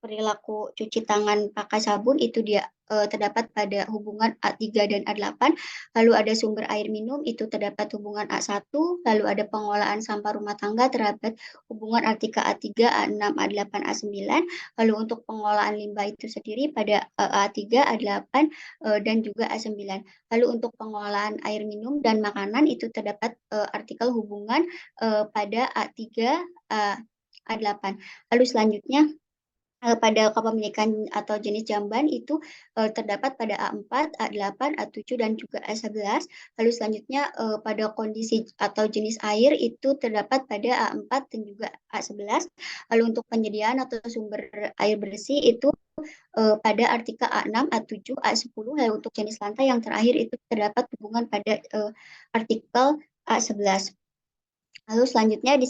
perilaku cuci tangan pakai sabun itu dia terdapat pada hubungan A3 dan A8. Lalu ada sumber air minum itu terdapat hubungan A1. Lalu ada pengolahan sampah rumah tangga terdapat hubungan artikel A3, A6, A8, A9. Lalu untuk pengolahan limbah itu sendiri pada A3, A8, dan juga A9. Lalu untuk pengolahan air minum dan makanan itu terdapat artikel hubungan pada A3, A8. Lalu selanjutnya pada kepemilikan atau jenis jamban itu terdapat pada A4, A8, A7, dan juga A11. Lalu selanjutnya pada kondisi atau jenis air itu terdapat pada A4 dan juga A11. Lalu untuk penyediaan atau sumber air bersih itu pada artikel A6, A7, A10. Lalu untuk jenis lantai yang terakhir itu terdapat hubungan pada artikel A11. Lalu selanjutnya di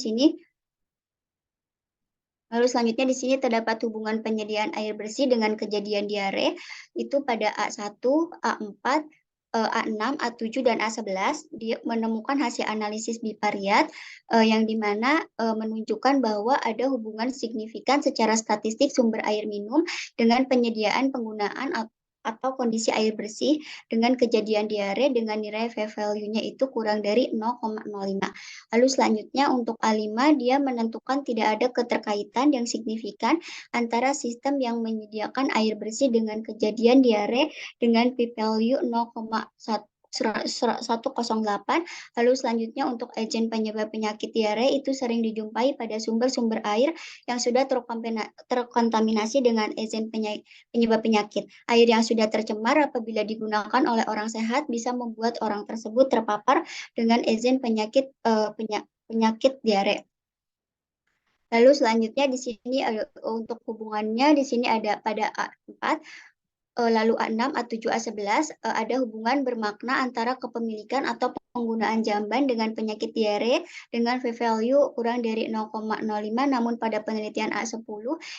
sini terdapat hubungan penyediaan air bersih dengan kejadian diare itu pada A1, A4, A6, A7, dan A11. Dia menemukan hasil analisis bivariat yang dimana menunjukkan bahwa ada hubungan signifikan secara statistik sumber air minum dengan penyediaan penggunaan atau kondisi air bersih dengan kejadian diare dengan nilai V-value-nya itu kurang dari 0,05. Lalu selanjutnya untuk A5 dia menentukan tidak ada keterkaitan yang signifikan antara sistem yang menyediakan air bersih dengan kejadian diare dengan p-value 0,108. Lalu selanjutnya untuk agen penyebab penyakit diare itu sering dijumpai pada sumber-sumber air yang sudah terkontaminasi dengan agen penyebab penyakit. Air yang sudah tercemar apabila digunakan oleh orang sehat bisa membuat orang tersebut terpapar dengan agen penyakit diare. Lalu selanjutnya di sini untuk hubungannya di sini ada pada A4, lalu A6, A7, A11 ada hubungan bermakna antara kepemilikan atau penggunaan jamban dengan penyakit diare dengan V-value kurang dari 0,05, namun pada penelitian A10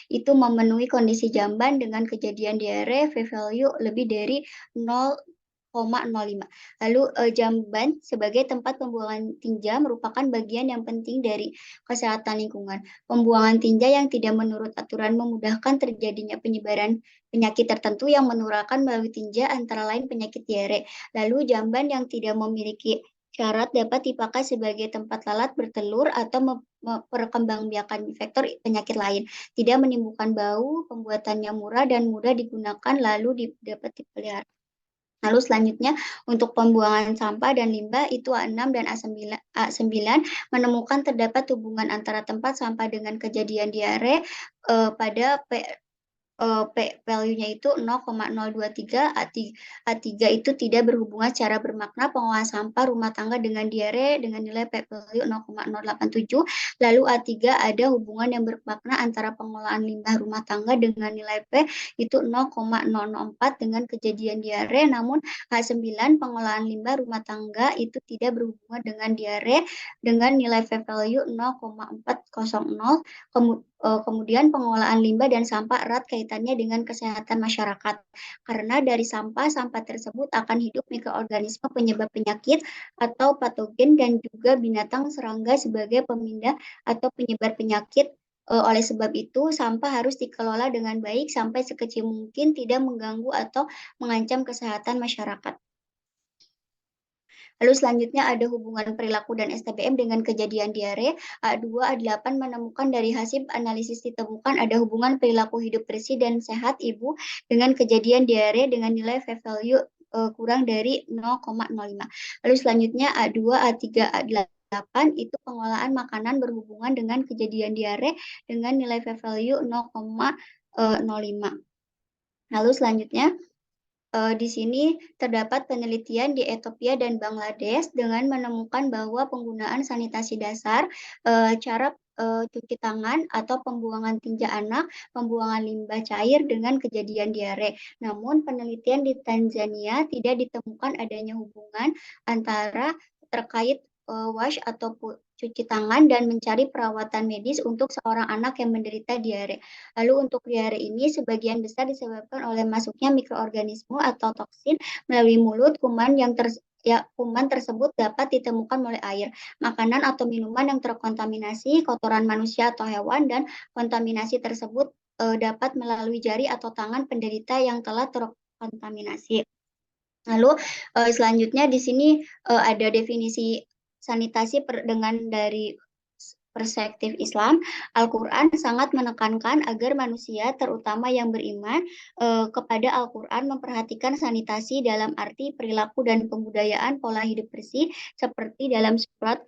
itu memenuhi kondisi jamban dengan kejadian diare V-value lebih dari 0,05. Lalu jamban sebagai tempat pembuangan tinja merupakan bagian yang penting dari kesehatan lingkungan. Pembuangan tinja yang tidak menurut aturan memudahkan terjadinya penyebaran penyakit tertentu yang menularkan melalui tinja antara lain penyakit diare. Lalu jamban yang tidak memiliki syarat dapat dipakai sebagai tempat lalat bertelur atau perkembangbiakan vektor penyakit lain. Tidak menimbulkan bau, pembuatannya murah dan mudah digunakan lalu dapat dipelihara. Lalu selanjutnya untuk pembuangan sampah dan limbah itu A6 dan A9 menemukan terdapat hubungan antara tempat sampah dengan kejadian diare pada value-nya itu 0,023, A3 itu tidak berhubungan secara bermakna pengolahan sampah rumah tangga dengan diare dengan nilai P-value 0,087. Lalu A3 ada hubungan yang bermakna antara pengolahan limbah rumah tangga dengan nilai P itu 0,004 dengan kejadian diare, namun A9 pengolahan limbah rumah tangga itu tidak berhubungan dengan diare dengan nilai P-value 0,400. Kemudian pengolahan limbah dan sampah erat kaitannya dengan kesehatan masyarakat. Karena dari sampah tersebut akan hidup mikroorganisme penyebab penyakit atau patogen dan juga binatang serangga sebagai pemindah atau penyebar penyakit. Oleh sebab itu, sampah harus dikelola dengan baik sampai sekecil mungkin tidak mengganggu atau mengancam kesehatan masyarakat. Lalu selanjutnya ada hubungan perilaku dan STBM dengan kejadian diare. A2, A8 menemukan dari hasil analisis ditemukan ada hubungan perilaku hidup bersih dan sehat ibu dengan kejadian diare dengan nilai V-value kurang dari 0,05. Lalu selanjutnya A2, A3, A8 itu pengolahan makanan berhubungan dengan kejadian diare dengan nilai V-value 0,05. Lalu selanjutnya di sini terdapat penelitian di Ethiopia dan Bangladesh dengan menemukan bahwa penggunaan sanitasi dasar, cara cuci tangan atau pembuangan tinja anak, pembuangan limbah cair dengan kejadian diare. Namun penelitian di Tanzania tidak ditemukan adanya hubungan antara terkait wash atau cuci tangan dan mencari perawatan medis untuk seorang anak yang menderita diare. Lalu untuk diare ini sebagian besar disebabkan oleh masuknya mikroorganisme atau toksin melalui mulut. Kuman tersebut dapat ditemukan melalui air, makanan atau minuman yang terkontaminasi, kotoran manusia atau hewan, dan kontaminasi tersebut dapat melalui jari atau tangan penderita yang telah terkontaminasi. Lalu selanjutnya di sini ada definisi sanitasi dengan dari perspektif Islam. Al-Quran sangat menekankan agar manusia, terutama yang beriman, kepada Al-Quran memperhatikan sanitasi dalam arti perilaku dan kebudayaan pola hidup bersih, seperti dalam surat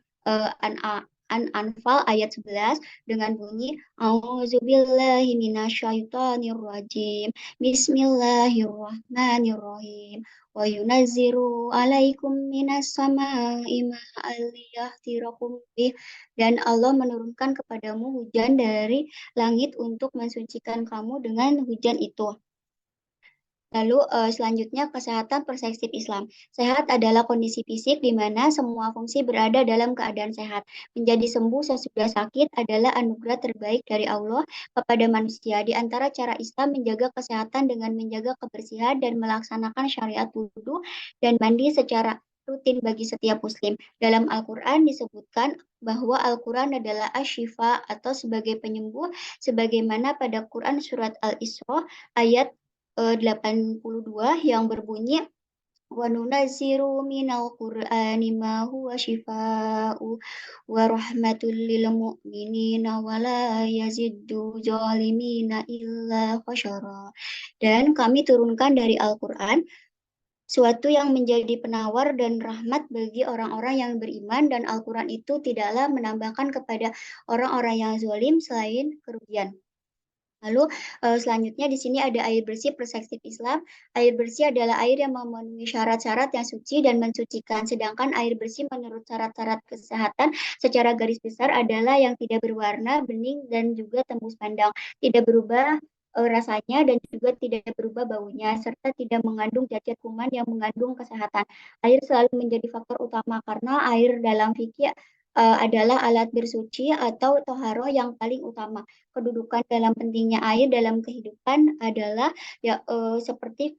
An-Anfal ayat 11 dengan bunyi A'udzubillahi minasyaitonirrajim. Bismillahirrahmanirrahim. Wa yunazziru alaikum minas sama'i ma'an liyahtirakum bih. Dan Allah menurunkan kepadamu hujan dari langit untuk mensucikan kamu dengan hujan itu. Lalu selanjutnya kesehatan perspektif Islam. Sehat adalah kondisi fisik di mana semua fungsi berada dalam keadaan sehat. Menjadi sembuh sesudah sakit adalah anugerah terbaik dari Allah kepada manusia. Di antara cara Islam menjaga kesehatan dengan menjaga kebersihan dan melaksanakan syariat wudhu dan mandi secara rutin bagi setiap muslim. Dalam Al-Quran disebutkan bahwa Al-Quran adalah asyifa atau sebagai penyembuh, sebagaimana pada Quran surat Al-Isra ayat 82 yang berbunyi wa nunazziru minal qur'ani ma huwa shifaa'u wa rahmatul lil mu'minina wa la yaziddu zalimina illa khasara. Dan kami turunkan dari Al-Quran suatu yang menjadi penawar dan rahmat bagi orang-orang yang beriman, dan Al-Quran itu tidaklah menambahkan kepada orang-orang yang zalim selain kerugian. Lalu selanjutnya di sini ada air bersih perspektif Islam. Air bersih adalah air yang memenuhi syarat-syarat yang suci dan mensucikan. Sedangkan air bersih menurut syarat-syarat kesehatan secara garis besar adalah yang tidak berwarna, bening, dan juga tembus pandang. Tidak berubah rasanya dan juga tidak berubah baunya, serta tidak mengandung cacat kuman yang mengandung kesehatan. Air selalu menjadi faktor utama karena air dalam fikih adalah alat bersuci atau toharoh yang paling utama. Kedudukan dalam pentingnya air dalam kehidupan adalah seperti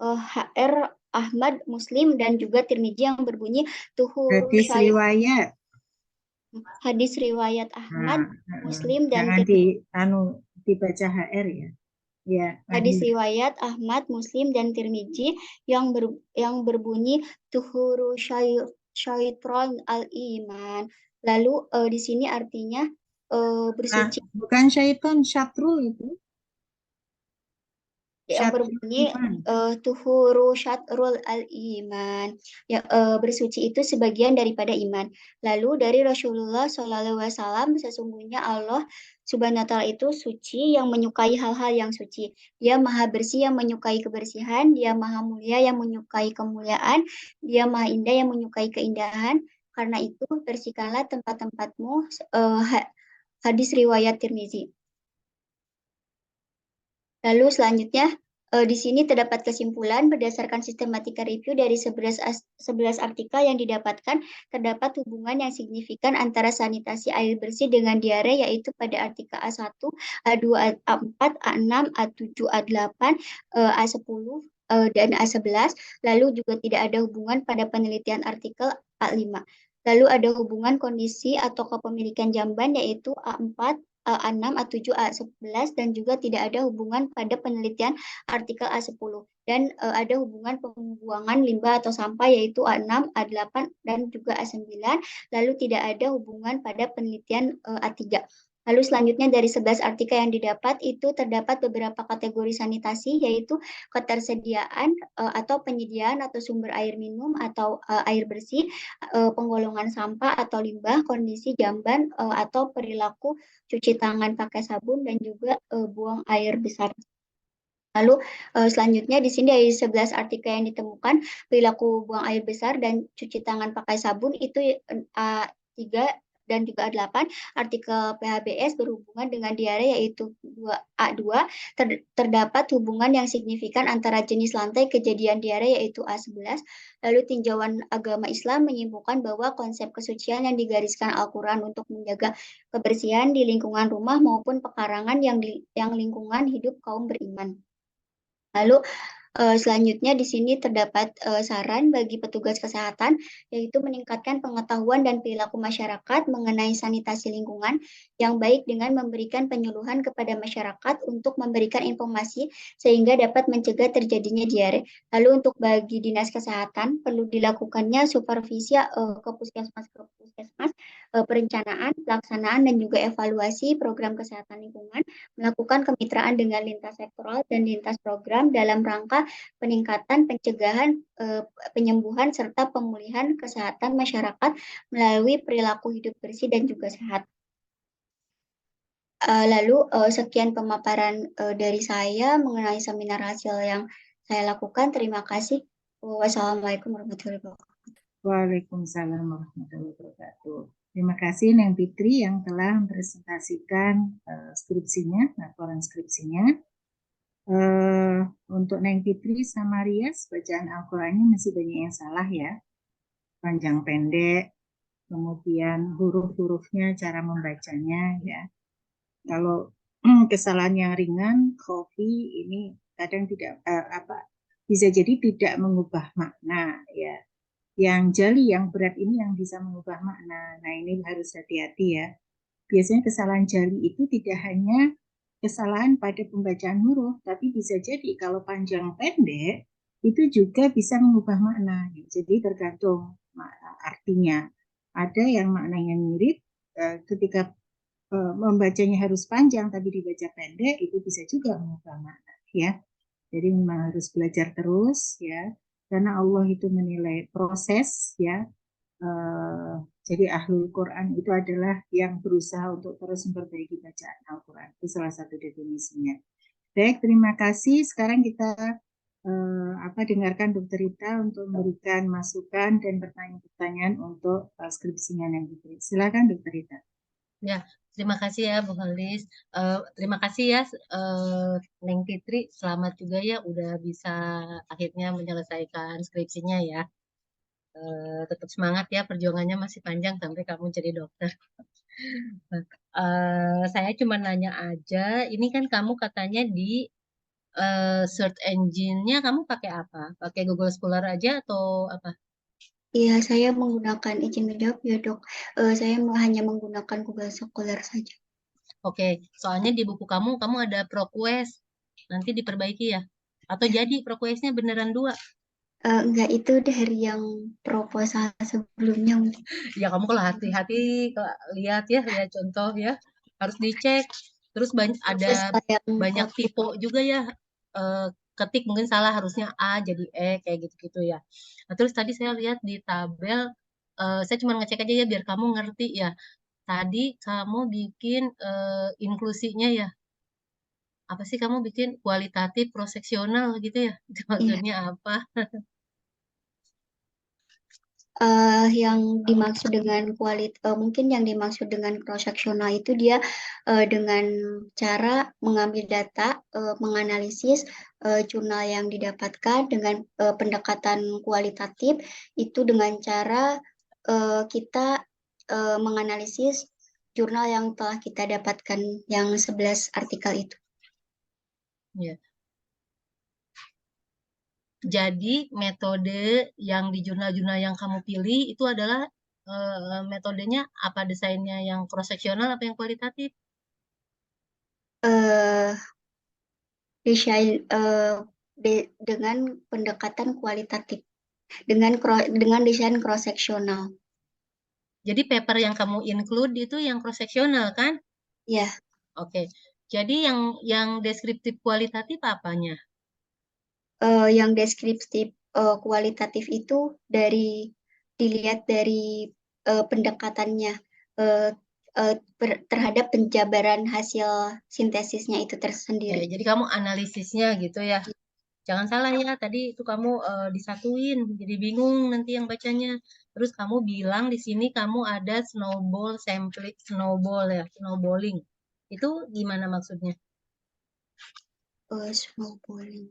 HR Ahmad, Muslim, dan juga Tirmizi yang berbunyi tuhur Hadis riwayat. Hadis riwayat Ahmad, Muslim, dan jangan dibaca HR ya. Ya, hadis riwayat Ahmad, Muslim, dan Tirmizi yang berbunyi tuhuru syaiton al-iman. Lalu di sini artinya bersuci. Bukan syaiton, syatrul itu. Yang berbunyi tuhuru syatrul al-iman. Ya, bersuci itu sebagian daripada iman. Lalu dari Rasulullah SAW, sesungguhnya Allah Subhanahu wa Ta'ala itu suci yang menyukai hal-hal yang suci. Dia maha bersih yang menyukai kebersihan, dia maha mulia yang menyukai kemuliaan, dia maha indah yang menyukai keindahan. Karena itu bersihkanlah tempat-tempatmu. Hadis riwayat Tirmizi. Lalu selanjutnya, di sini terdapat kesimpulan berdasarkan sistematika review dari 11 artikel yang didapatkan, terdapat hubungan yang signifikan antara sanitasi air bersih dengan diare, yaitu pada artikel A1, A2, A4, A6, A7, A8, A10, dan A11. Lalu juga tidak ada hubungan pada penelitian artikel A5. Lalu ada hubungan kondisi atau kepemilikan jamban, yaitu A4, A6, A7, A11, dan juga tidak ada hubungan pada penelitian artikel A10. Dan ada hubungan pembuangan limbah atau sampah, yaitu A6, A8, dan juga A9. Lalu tidak ada hubungan pada penelitian A3. Lalu selanjutnya dari 11 artikel yang didapat itu terdapat beberapa kategori sanitasi, yaitu ketersediaan atau penyediaan atau sumber air minum atau air bersih, penggolongan sampah atau limbah, kondisi jamban atau perilaku cuci tangan pakai sabun, dan juga buang air besar. Lalu selanjutnya di sini dari 11 artikel yang ditemukan, perilaku buang air besar dan cuci tangan pakai sabun itu A3 dan juga A8. Artikel PHBS berhubungan dengan diare, yaitu A2. Terdapat hubungan yang signifikan antara jenis lantai kejadian diare, yaitu A11. Lalu tinjauan agama Islam menyimpulkan bahwa konsep kesucian yang digariskan Al-Quran untuk menjaga kebersihan di lingkungan rumah maupun pekarangan yang lingkungan hidup kaum beriman. Lalu Selanjutnya di sini terdapat saran bagi petugas kesehatan, yaitu meningkatkan pengetahuan dan perilaku masyarakat mengenai sanitasi lingkungan yang baik dengan memberikan penyuluhan kepada masyarakat untuk memberikan informasi sehingga dapat mencegah terjadinya diare. Lalu untuk bagi dinas kesehatan perlu dilakukannya supervisi ke puskesmas, perencanaan, pelaksanaan dan juga evaluasi program kesehatan lingkungan, melakukan kemitraan dengan lintas sektoral dan lintas program dalam rangka peningkatan pencegahan, penyembuhan serta pemulihan kesehatan masyarakat melalui perilaku hidup bersih dan juga sehat. Lalu sekian pemaparan dari saya mengenai seminar hasil yang saya lakukan. Terima kasih. Wassalamualaikum warahmatullahi wabarakatuh. Waalaikumsalam warahmatullahi wabarakatuh. Terima kasih Neng Fitri yang telah mempresentasikan skripsinya, laporan skripsinya. Untuk Neng Fitri sama Rias, bacaan Al-Qurannya masih banyak yang salah ya. Panjang pendek, kemudian huruf-hurufnya, cara membacanya ya. Kalau kesalahan yang ringan, khofi ini kadang tidak bisa jadi tidak mengubah makna ya. Yang jali, yang berat ini yang bisa mengubah makna. Nah ini harus hati-hati ya. Biasanya kesalahan jali itu tidak hanya kesalahan pada pembacaan huruf, tapi bisa jadi kalau panjang pendek itu juga bisa mengubah makna. Jadi tergantung artinya. Ada yang maknanya mirip ketika membacanya harus panjang tapi dibaca pendek itu bisa juga mengubah makna ya. Jadi memang harus belajar terus ya. Karena Allah itu menilai proses ya. Jadi ahlul Quran itu adalah yang berusaha untuk terus memperbaiki bacaan Al-Quran. Itu salah satu definisinya. Baik, terima kasih. Sekarang kita dengarkan Dr. Rita untuk memberikan masukan dan pertanyaan-pertanyaan untuk skripsinya yang diberi. Silakan Dr. Rita. Ya, terima kasih ya Bu Halis. Terima kasih ya Neng Fitri. Selamat juga ya udah bisa akhirnya menyelesaikan skripsinya ya. Tetap semangat ya, perjuangannya masih panjang sampai kamu jadi dokter. Saya cuma nanya aja, ini kan kamu katanya di search engine-nya kamu pakai apa? Pakai Google Scholar aja atau apa? Iya, saya menggunakan izin menjawab ya dok. Saya hanya menggunakan Google Scholar saja. Oke, soalnya di buku kamu ada ProQuest. Nanti diperbaiki ya? Atau jadi ProQuest-nya beneran 2? Enggak, itu dari yang proposal sebelumnya. Ya kamu kalau hati-hati lihat ya, lihat contoh ya. Harus dicek. Terus ada banyak tipe juga ya. Ketik mungkin salah, harusnya A jadi E kayak gitu-gitu ya. Nah, terus tadi saya lihat di tabel, saya cuma ngecek aja ya biar kamu ngerti ya. Tadi kamu bikin inklusinya ya. Apa sih kamu bikin kualitatif proseksional gitu ya? Itu maksudnya apa? Yang dimaksud dengan mungkin yang dimaksud dengan cross-sectional itu dia dengan cara mengambil data, menganalisis jurnal yang didapatkan dengan pendekatan kualitatif itu dengan cara kita menganalisis jurnal yang telah kita dapatkan yang 11 artikel itu. Ya. Jadi metode yang di jurnal-jurnal yang kamu pilih itu adalah metodenya apa, desainnya yang cross-sectional apa yang kualitatif? Desain dengan pendekatan kualitatif, dengan desain cross-sectional. Jadi paper yang kamu include itu yang cross-sectional kan? Ya. Oke. Jadi yang deskriptif kualitatif apanya? Yang deskriptif kualitatif itu dilihat dari pendekatannya terhadap penjabaran hasil sintesisnya itu tersendiri. Oke, jadi kamu analisisnya gitu ya. Jangan salah ya, tadi itu kamu disatuin, jadi bingung nanti yang bacanya. Terus kamu bilang di sini kamu ada snowball sampling, snowball ya, snowballing. Itu gimana maksudnya? Snowballing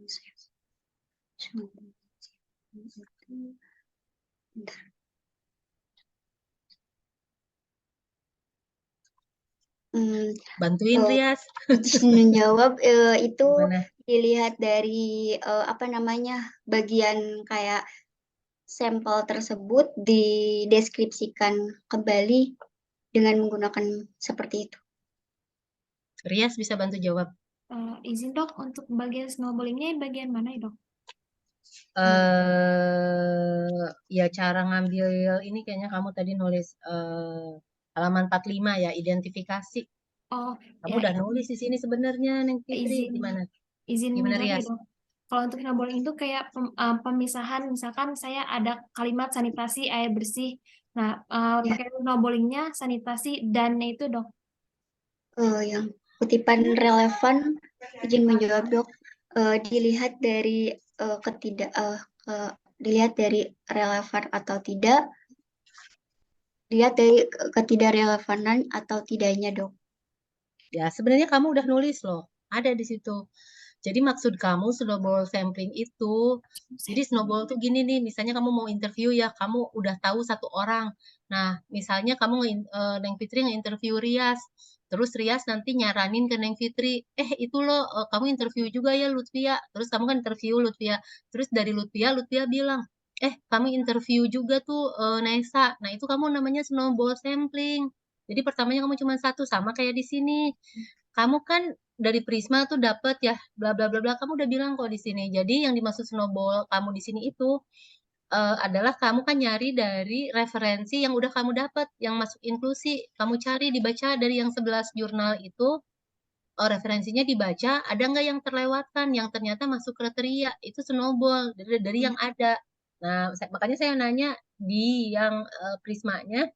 itu bentar. Bantuin Rias. Menjawab itu Gimana? dilihat dari apa namanya bagian kayak sampel tersebut dideskripsikan kembali dengan menggunakan seperti itu. Rias bisa bantu jawab. Izin dok, untuk bagian snowballingnya bagian mana ya dok? Ya cara ngambil ini kayaknya kamu tadi nulis halaman 45 ya, identifikasi. Oh Kamu ya, udah nulis di sini sebenarnya, Neng Fitri. izin Gimana? izin Gimana menjawab ya Rias? dok. Kalau untuk snowballing itu kayak pemisahan, misalkan saya ada kalimat sanitasi air bersih. Nah, Ya, pakai snowballingnya sanitasi dan itu dok. yang kutipan relevan, izin menjawab dok, dilihat dari dilihat dari relevan atau tidak, dilihat dari ketidakrelevanan atau tidaknya dok. Ya, sebenarnya kamu udah nulis loh. Ada di situ. Jadi maksud kamu snowball sampling itu, jadi snowball tuh gini nih, misalnya kamu mau interview ya, kamu udah tahu satu orang. Nah, misalnya kamu Neng Fitri nge-interview Rias, terus Rias nanti nyaranin ke Neng Fitri, itu loh kamu interview juga ya Lutfia, terus kamu kan interview Lutfia, terus dari Lutfia bilang, kamu interview juga tuh Nesa, nah itu kamu namanya snowball sampling. Jadi pertamanya kamu cuma satu, sama kayak di sini. Kamu kan dari Prisma tuh dapat ya bla bla bla bla, kamu udah bilang kok di sini. Jadi yang dimaksud snowball kamu di sini itu adalah kamu kan nyari dari referensi yang udah kamu dapat yang masuk inklusi. Kamu cari dibaca dari yang 11 jurnal itu, referensinya dibaca, ada nggak yang terlewatkan yang ternyata masuk kriteria, itu snowball dari yang ada. Nah, makanya saya nanya di yang Prismanya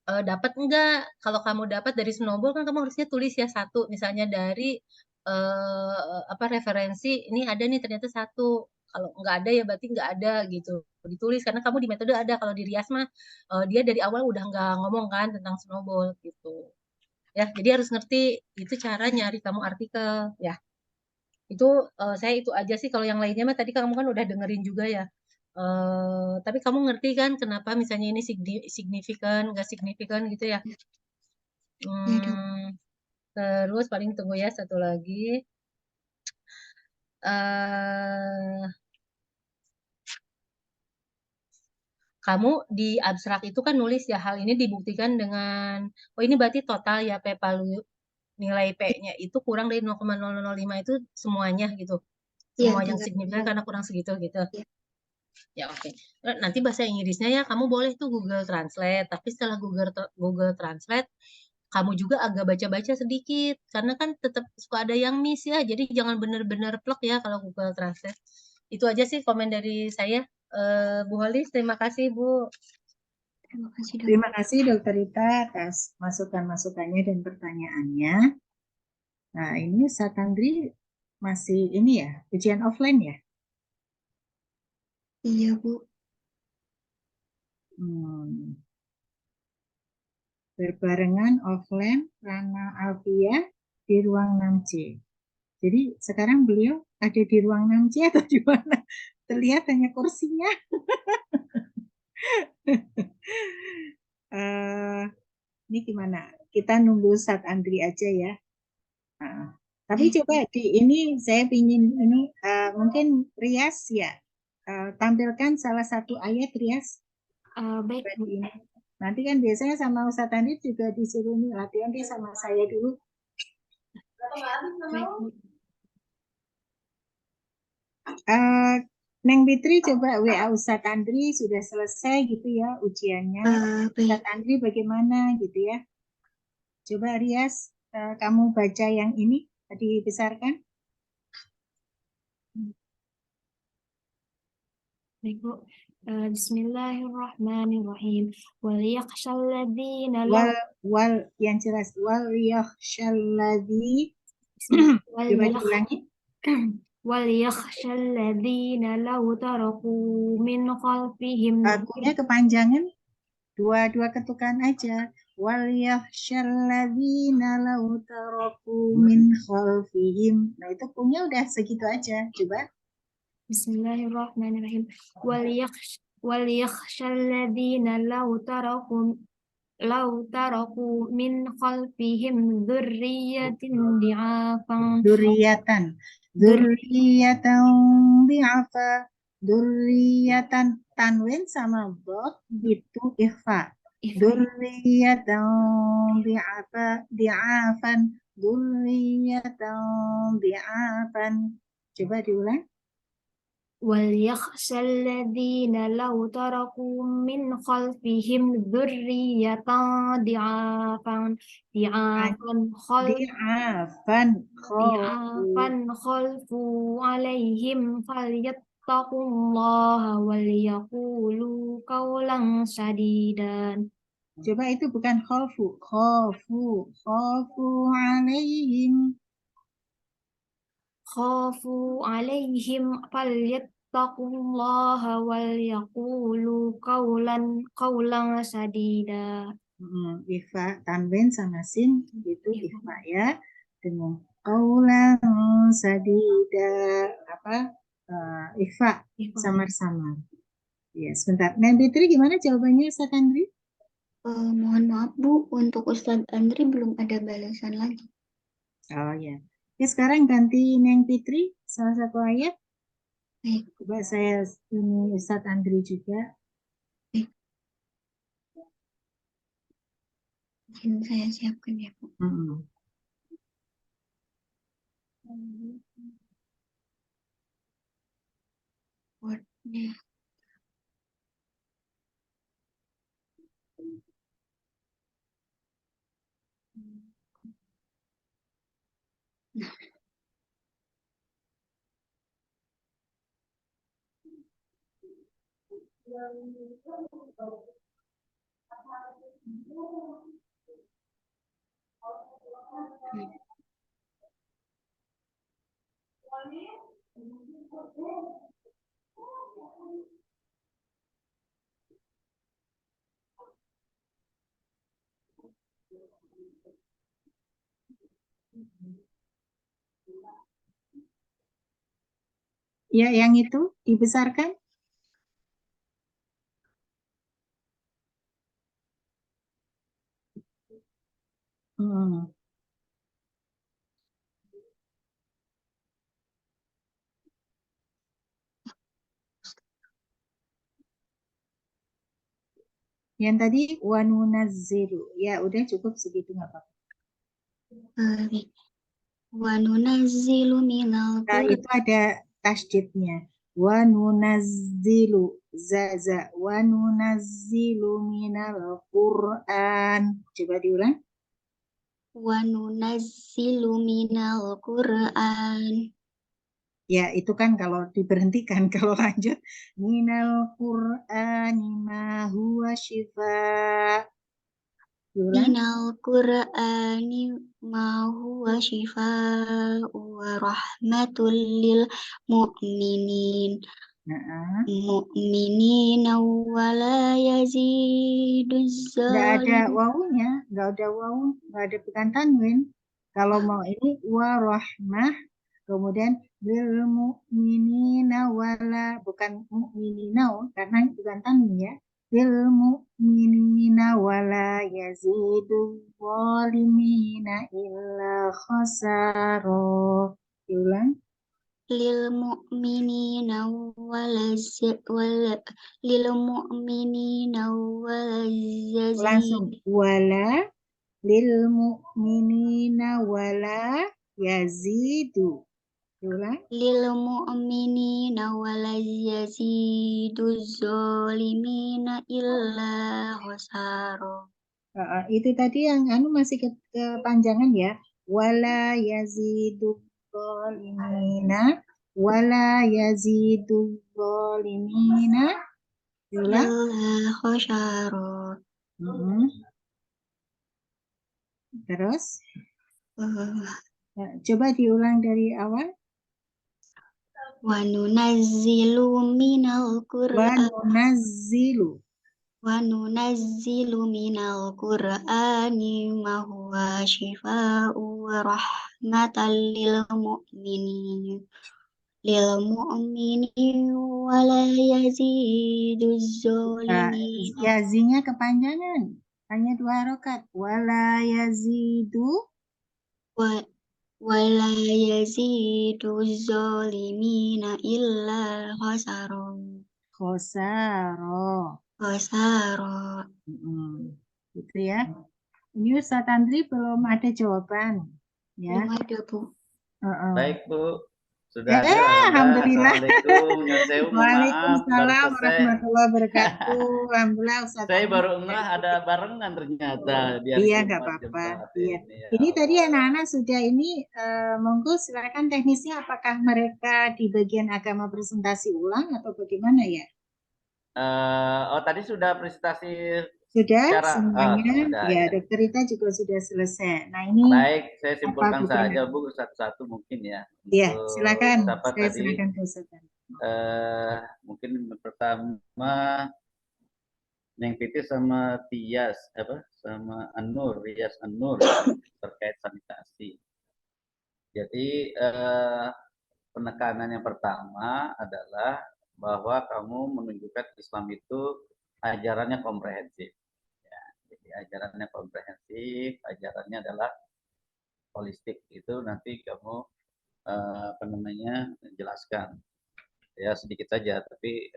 dapat enggak? Kalau kamu dapat dari snowball kan kamu harusnya tulis ya satu, misalnya dari apa referensi ini ada nih ternyata satu. Kalau enggak ada ya berarti enggak ada gitu. Ditulis karena kamu di metode ada. Kalau di Rias mah dia dari awal udah enggak ngomong kan tentang snowball gitu. Ya, jadi harus ngerti itu cara nyari kamu artikel ya. Itu saya itu aja sih, kalau yang lainnya mah tadi kamu kan udah dengerin juga ya. Tapi kamu ngerti kan kenapa misalnya ini signifikan, nggak signifikan gitu ya. Ya dok. Terus paling tunggu ya satu lagi. eh Kamu di abstrak itu kan nulis ya hal ini dibuktikan dengan, oh ini berarti total ya nilai P-nya itu kurang dari 0,0005 itu semuanya gitu. Iya Semua yang benar. signifikan karena kurang segitu gitu. Ya. Ya oke. Nanti bahasa Inggrisnya ya kamu boleh tuh Google Translate, tapi setelah Google Translate kamu juga agak baca-baca sedikit karena kan tetap suka ada yang miss ya. Jadi jangan benar-benar plek ya kalau Google Translate. Itu aja sih komen dari saya. Bu Holis, terima kasih Bu. Terima kasih dok. Terima kasih Dokter Rita atas masukan-masukannya dan pertanyaannya. Nah, ini Satandri masih ini ya, ujian offline ya? Iya Bu. Berbarengan offline Rana Alfia di ruang 6C. Jadi sekarang beliau ada di ruang 6C atau di mana? Terlihat hanya kursinya. Ini gimana? Kita nunggu Sat Andri aja ya. Tapi coba di ini saya ingin ini mungkin Rias ya tampilkan salah satu ayat Rias. Baik Bu. Nanti kan biasanya sama Ustadz Andri juga disuruh nih latihan dia sama saya dulu. Baik Bu. Neng Fitri coba WA Ustadz Andri sudah selesai gitu ya ujiannya. Baik. Ustadz Andri bagaimana gitu ya. Coba Rias kamu baca yang ini dibesarkan. Baik Bu. Bismillahirrahmanirrahim. Wal yakhshal ladzina Wal yang jelas wal yakhshalladzi coba diulangi. وَلْيَخْشَى الَّذِينَ لَوْ تَرَكُوا مِنْ خَلْفِهِمْ Punya kepanjangan dua ketukan aja. Wal yakhshalladzina law taraku min khalfihim. Nah, itu punya udah segitu aja. Coba. Bismillahirrahmanirrahim. وَلْيَخْشَى الَّذِينَ لَوْ تَرَكُوا law taraku min khalfihim dzurriyyatin di'afan Duriyatan. Duriyatan bi'afa. Duriyatan. Tanwin sama dot itu ikhfa. Duriyatan bi'afa. Di'afan. Duriyatan bi'afan. Coba diulang. وليخشى الذين لو تركوا من خلفهم ذرية ضعافا Di'afan. ضعافا خلفوا عليهم فليتقوا الله وليقولوا قولا سديدا. Coba itu bukan khofu. Khofu. Khofu alaihim. خافوا عليهم فليتقوا الله وليقولوا قولا سديدا. Ikhfa tanwin sama sin itu ikhfa ya, dengan qaulan sadida ikhfa samar-samar. Ya, sebentar. Nah, Bitri gimana jawabannya Ustaz Andri? Mohon maaf Bu, untuk Ustadz Andri belum ada balasan lagi. Oh ya. Oke, sekarang ganti Neng Fitri salah satu ayat. Baik. Coba saya ini Ustaz Andri juga. Izin saya siapkan ya Bu. Wordnya. Nah. Ya, yang itu dibesarkan. Yang tadi wanunazzilu. Ya, udah cukup segitu nggak apa-apa. Wanunazzilu minal Nah, itu ada tasydidnya. Wanunazzilu zaza wanunazzilu minal Qur'an. Coba diulang. Wanunazzilu minal Qur'an. Ya, itu kan kalau diberhentikan, kalau lanjut minal Qur'ani ma huwa syifa. Minal Qur'ani ma huwa shifaa'u wa rahmatul lil mu'minin. Mu'minina wa la yaziduz Nggak ada zalim. wawunya, nggak ada wawu, nggak ada bukan tanwin. Kalau mau ini warahmah, kemudian lil mu'minina wala, bukan mu'minina, karena bukan tanwin ya. Lil mu'minina wala yazidu zalimina illa khasaro. Diulang. Lil mu'minina lil mu'minina Langsung wala lil mu'minina wala yazidu. Diulang. lil mu'minina wala yazidu zalimina illa khasaro. Itu tadi yang masih kepanjangan ya. Wala yazidu zalimina wala yazidu zalimina illa khasaro. Terus coba diulang dari awal. Wanunazzilu minal Qur'an. Wanunazzilu minal Qur'ani ma huwa shifaa'u wa rahmatan lil mu'minin. Lil mu'minin wa la yaziduz zalimin. Yazinya kepanjangan. hanya 2 rakaat. Wala yazidu Wa wala yazidu zalimina illa khasara. khosaro. Khasara. Gitu ya. Ini Ustaz Andri belum ada jawaban. Ya. Belum ada, Bu. Baik, Bu. Sudah ada, Alhamdulillah. Assalamualaikum. Nyun sewu, mohon maaf, baru Waalaikumsalam selesai. warahmatullahi wabarakatuh. Alhamdulillah Ustaz Saya Andri. baru ngeh ada barengan ternyata di hari Iya, nggak Jumat apa-apa. Jumat Iya. ini. Ya Ini tadi Allah. anak-anak sudah ini, monggo silakan teknisnya apakah mereka di bagian agama presentasi ulang atau bagaimana ya? Oh, tadi sudah presentasi Sudah secara semuanya? sudah Ya, ya. Dokter Rita juga sudah selesai. Nah, ini Baik, saya simpulkan bagaimana? saja Bu satu-satu mungkin ya. Ya, Untuk silakan. siapa Saya tadi? silakan ke Ustaz. Mungkin pertama Neng Titi sama Tias sama Anur, Rias Anur terkait sanitasi. Jadi penekanan yang pertama adalah bahwa kamu menunjukkan Islam itu ajarannya komprehensif. Ya, jadi ajarannya komprehensif, ajarannya adalah holistik. Itu nanti kamu jelaskan. Ya sedikit saja, tapi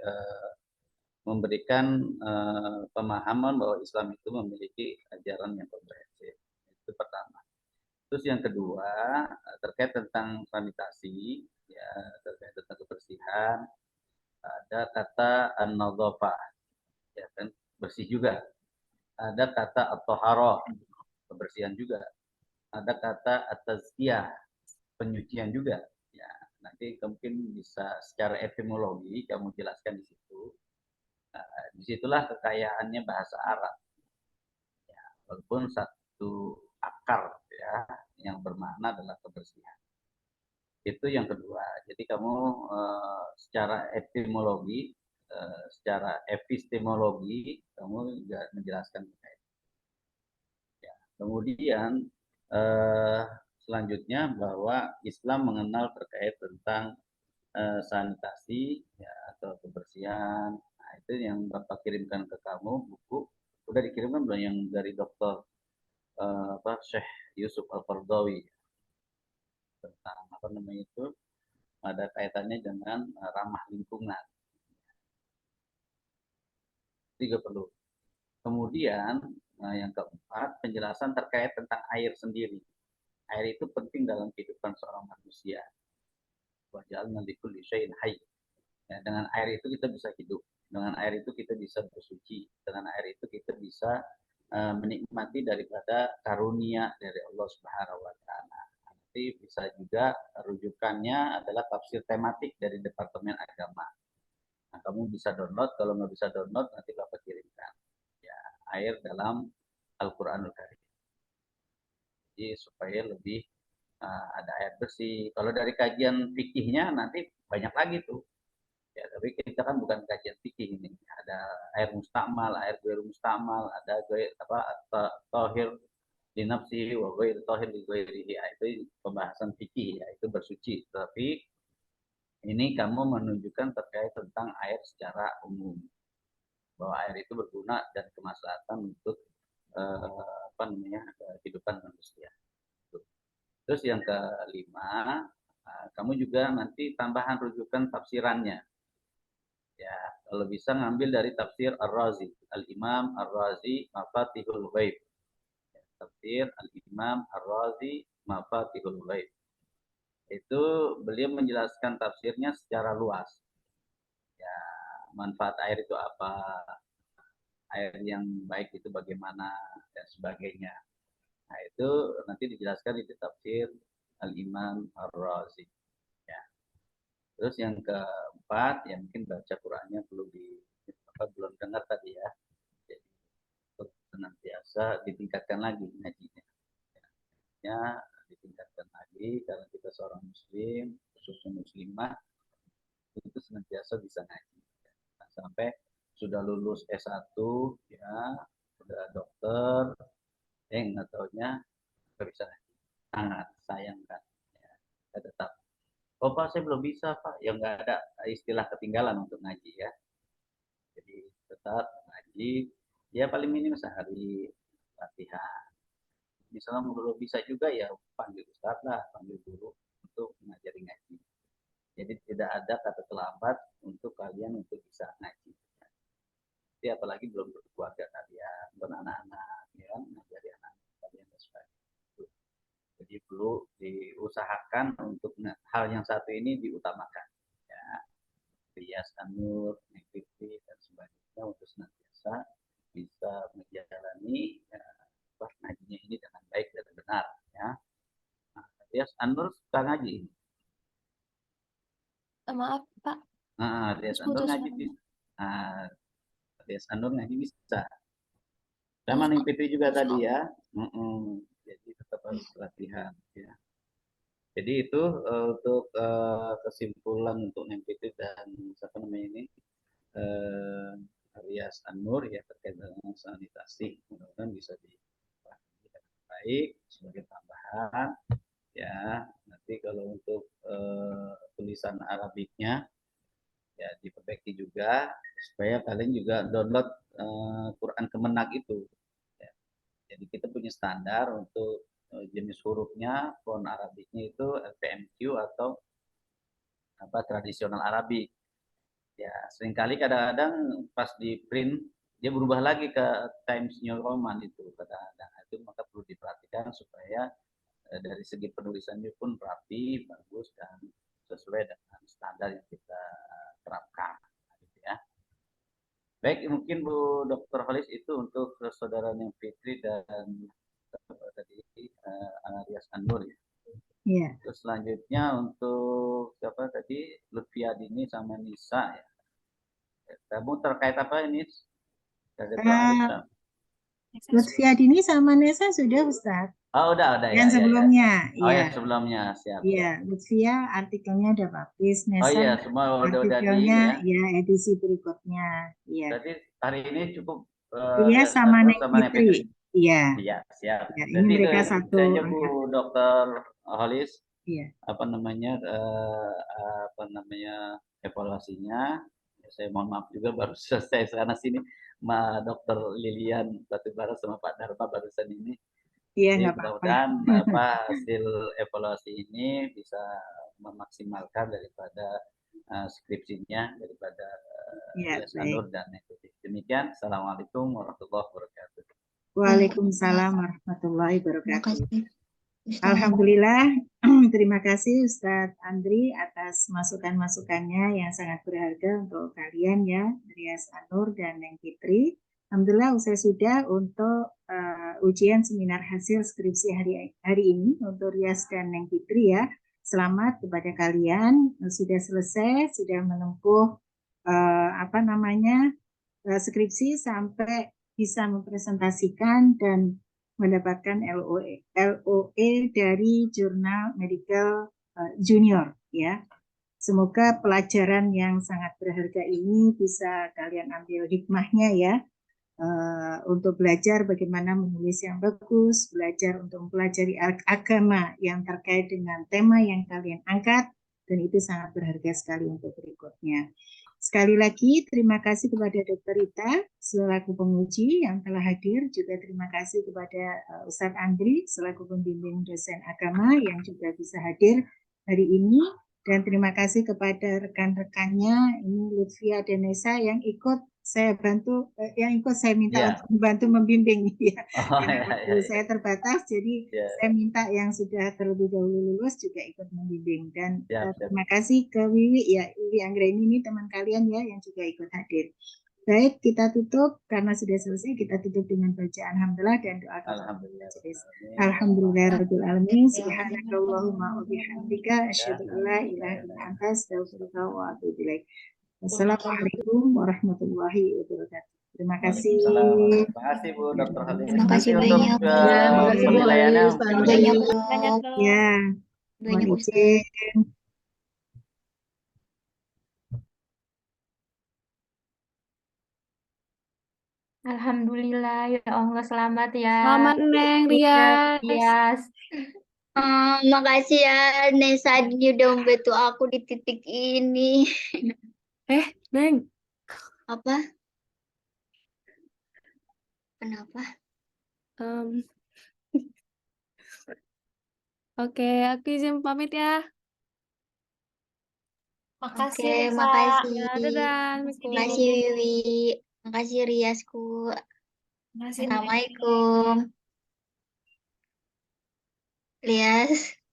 memberikan pemahaman bahwa Islam itu memiliki ajaran yang komprehensif. Itu pertama. Terus yang kedua terkait tentang sanitasi, ya terkait tentang kebersihan, ada kata an-nadhafah, ya kan bersih juga. Ada kata at-thaharah, kebersihan juga. Ada kata at-tazkiyah, penyucian juga. Ya, nanti mungkin bisa secara etimologi kamu jelaskan di situ. Nah, disitulah kekayaannya bahasa Arab. Ya, walaupun satu akar ya yang bermakna adalah kebersihan. Itu yang kedua. Jadi kamu secara etimologi, secara epistemologi, kamu juga menjelaskan. Ya. Kemudian selanjutnya bahwa Islam mengenal terkait tentang sanitasi ya, atau kebersihan. Nah, itu yang Bapak kirimkan ke kamu buku. Udah dikirimkan belum yang dari Dokter Syekh Yusuf Al-Qardawi tentang apa namanya itu ada kaitannya dengan ramah lingkungan. Tiga perlu. Kemudian yang keempat penjelasan terkait tentang air sendiri. Air itu penting dalam kehidupan seorang manusia. Wajalna likulli syai'in hayy. Ya, dengan air itu kita bisa hidup. Dengan air itu kita bisa bersuci. Dengan air itu kita bisa menikmati daripada karunia dari Allah Subhanahu wa taala. Nanti bisa juga rujukannya adalah tafsir tematik dari Departemen Agama. Nah, kamu bisa download, kalau nggak bisa download nanti Bapak kirimkan. Ya, air dalam Al-Qur'anul Karim. Jadi supaya lebih ada air bersih. Kalau dari kajian fikihnya nanti banyak lagi tuh. Ya, tapi kita kan bukan kajian fikih ini. Ada air mustamal, air ghairu mustamal, ada tahir di nafsi wa ghair tahir li ghairihi. Itu pembahasan fikih ya, itu bersuci. Tapi ini kamu menunjukkan terkait tentang air secara umum. Bahwa air itu berguna dan kemaslahatan untuk kehidupan manusia. Terus yang kelima, kamu juga nanti tambahan rujukan tafsirannya. Ya, kalau bisa ngambil dari tafsir Ar-Razi, Al-Imam Ar-Razi Mafatihul Ghaib. Ya, tafsir Al-Imam Ar-Razi Mafatihul Ghaib. Itu beliau menjelaskan tafsirnya secara luas. Ya, manfaat air itu apa? Air yang baik itu bagaimana dan sebagainya. Nah, itu nanti dijelaskan di tafsir Al-Imam Ar-Razi. Ya. Terus yang keempat, ya mungkin baca Qur'annya belum dengar tadi ya. Jadi senantiasa ditingkatkan lagi ngajinya. Ya, ditingkatkan lagi karena kita seorang muslim, khususnya muslimah, itu senantiasa bisa ngaji. Nah, sampai sudah lulus S1 ya, sudah dokter, nggak taunya nggak bisa ngaji. Sangat sayang kan. Ya, tetap oh Pak, saya belum bisa Pak. Ya nggak ada istilah ketinggalan untuk ngaji ya. Jadi tetap ngaji, ya paling minim sehari latihan. Misalnya kalau bisa juga ya panggil ustadz lah, panggil guru untuk mengajari ngaji. Jadi tidak ada kata terlambat untuk kalian untuk bisa ngaji. Jadi apalagi belum berkeluarga kalian, beranak-anak, ya, mengajari anak kalian dan sebagainya. Jadi perlu diusahakan untuk hal yang satu ini diutamakan. Ya, rias An-Nur, Nefitri dan sebagainya untuk senantiasa bisa menjalani ngajinya ini dengan baik dan benar. Ya, nah, rias An-Nur suka ngaji. Maaf Pak. Rias An-Nur ngaji bisa. Rias An-Nur ngaji bisa. Sama Nefitri juga tadi ya. Jadi tetap harus latihan. Ya. Jadi itu untuk kesimpulan untuk Nefitri dan siapa namanya ini Rias An-Nur ya terkait dengan sanitasi. Mudah-mudahan bisa dipahami dengan baik sebagai tambahan. Ya, nanti kalau untuk tulisan Arabiknya ya diperbaiki juga supaya kalian juga download Quran Kemenak itu. Ya. Jadi kita punya standar untuk jenis hurufnya, font Arabiknya itu LPMQ atau apa tradisional Arabik. Ya, seringkali kadang-kadang pas di print dia berubah lagi ke Times New Roman itu kadang-kadang. Itu maka perlu diperhatikan supaya dari segi penulisannya pun rapi, bagus dan sesuai dengan standar yang kita terapkan. Gitu ya. Baik, mungkin Bu Dr. Holis itu untuk saudara Nefitri dan tadi Rias An-Nur ya. Iya. Terus selanjutnya untuk siapa tadi Lutfia Dini sama Nisa ya. Kamu terkait apa ini? Lutfia Dini sama Nesa sudah Ustaz. Oh udah yang ya, sebelumnya ya. Oh ya sebelumnya siap. Iya, Lutfia artikelnya udah publish, Nesa oh iya semua artikelnya ya edisi berikutnya. Iya. Berarti hari ini cukup Iya sama Nefitri. Iya. Iya siap. Ya, ini mereka satu. Saya Bu Dr. Holis. Iya. Apa namanya evaluasinya. Saya mohon maaf juga baru selesai sana sini sama Dr. Lilian Batubara sama Pak Dharma barusan ini. Iya, nggak apa-apa. Mudah-mudahan hasil evaluasi ini bisa memaksimalkan daripada skripsinya daripada Rias An-Nur dan Nefitri. Demikian. Assalamualaikum warahmatullahi wabarakatuh. Waalaikumsalam warahmatullahi wabarakatuh. Alhamdulillah, terima kasih Ustadz Andri atas masukan-masukannya yang sangat berharga untuk kalian ya, Rias An-Nur dan Nefitri. Alhamdulillah usai sudah untuk ujian seminar hasil skripsi hari ini untuk Rias dan Nefitri ya. Selamat kepada kalian, sudah selesai, sudah menempuh skripsi sampai bisa mempresentasikan dan mendapatkan LOE dari Jurnal Medical Junior ya. Semoga pelajaran yang sangat berharga ini bisa kalian ambil hikmahnya ya. Untuk belajar bagaimana menulis yang bagus, belajar untuk mempelajari agama yang terkait dengan tema yang kalian angkat, dan itu sangat berharga sekali untuk berikutnya. Sekali lagi terima kasih kepada Dr. Rita selaku penguji yang telah hadir, juga terima kasih kepada Ustadz Andri selaku pembimbing dosen agama yang juga bisa hadir hari ini, dan terima kasih kepada rekan-rekannya ini Lutfia dan Nesa yang ikut saya bantu, saya minta untuk membantu membimbing ya. Saya terbatas, jadi saya minta yang sudah terlebih dahulu lulus juga ikut membimbing. Dan terima kasih ke Wiwi ya, Wiwi Anggreni ini teman kalian ya yang juga ikut hadir. Baik, kita tutup karena sudah selesai. Kita tutup dengan bacaan alhamdulillah dan doa Alhamdulillah. Alhamdulillahirabbil alamin. Subhanakallahumma wa bihamdika asyhadu an la ilaha illa anta astaghfiruka wa atubu ilaik. Assalamualaikum warahmatullahi wabarakatuh. Terima kasih. Terima kasih Bu Dr. Halim. Terima kasih banyak. Penilaiannya. Banyak. Ya. Banyak Mohon izin. Alhamdulillah ya Allah, selamat ya. Selamat Neng Rias. Makasih ya Nesa udah membantu aku di titik ini. Neng. Apa? Kenapa? Em, Oke, aku izin pamit ya. Makasih, Oke, Rifa. makasih. Ya, dadah. Assalamualaikum. Makasih Wiwi. Makasih Riasku. Makasih, Rifa. Assalamualaikum. Rias.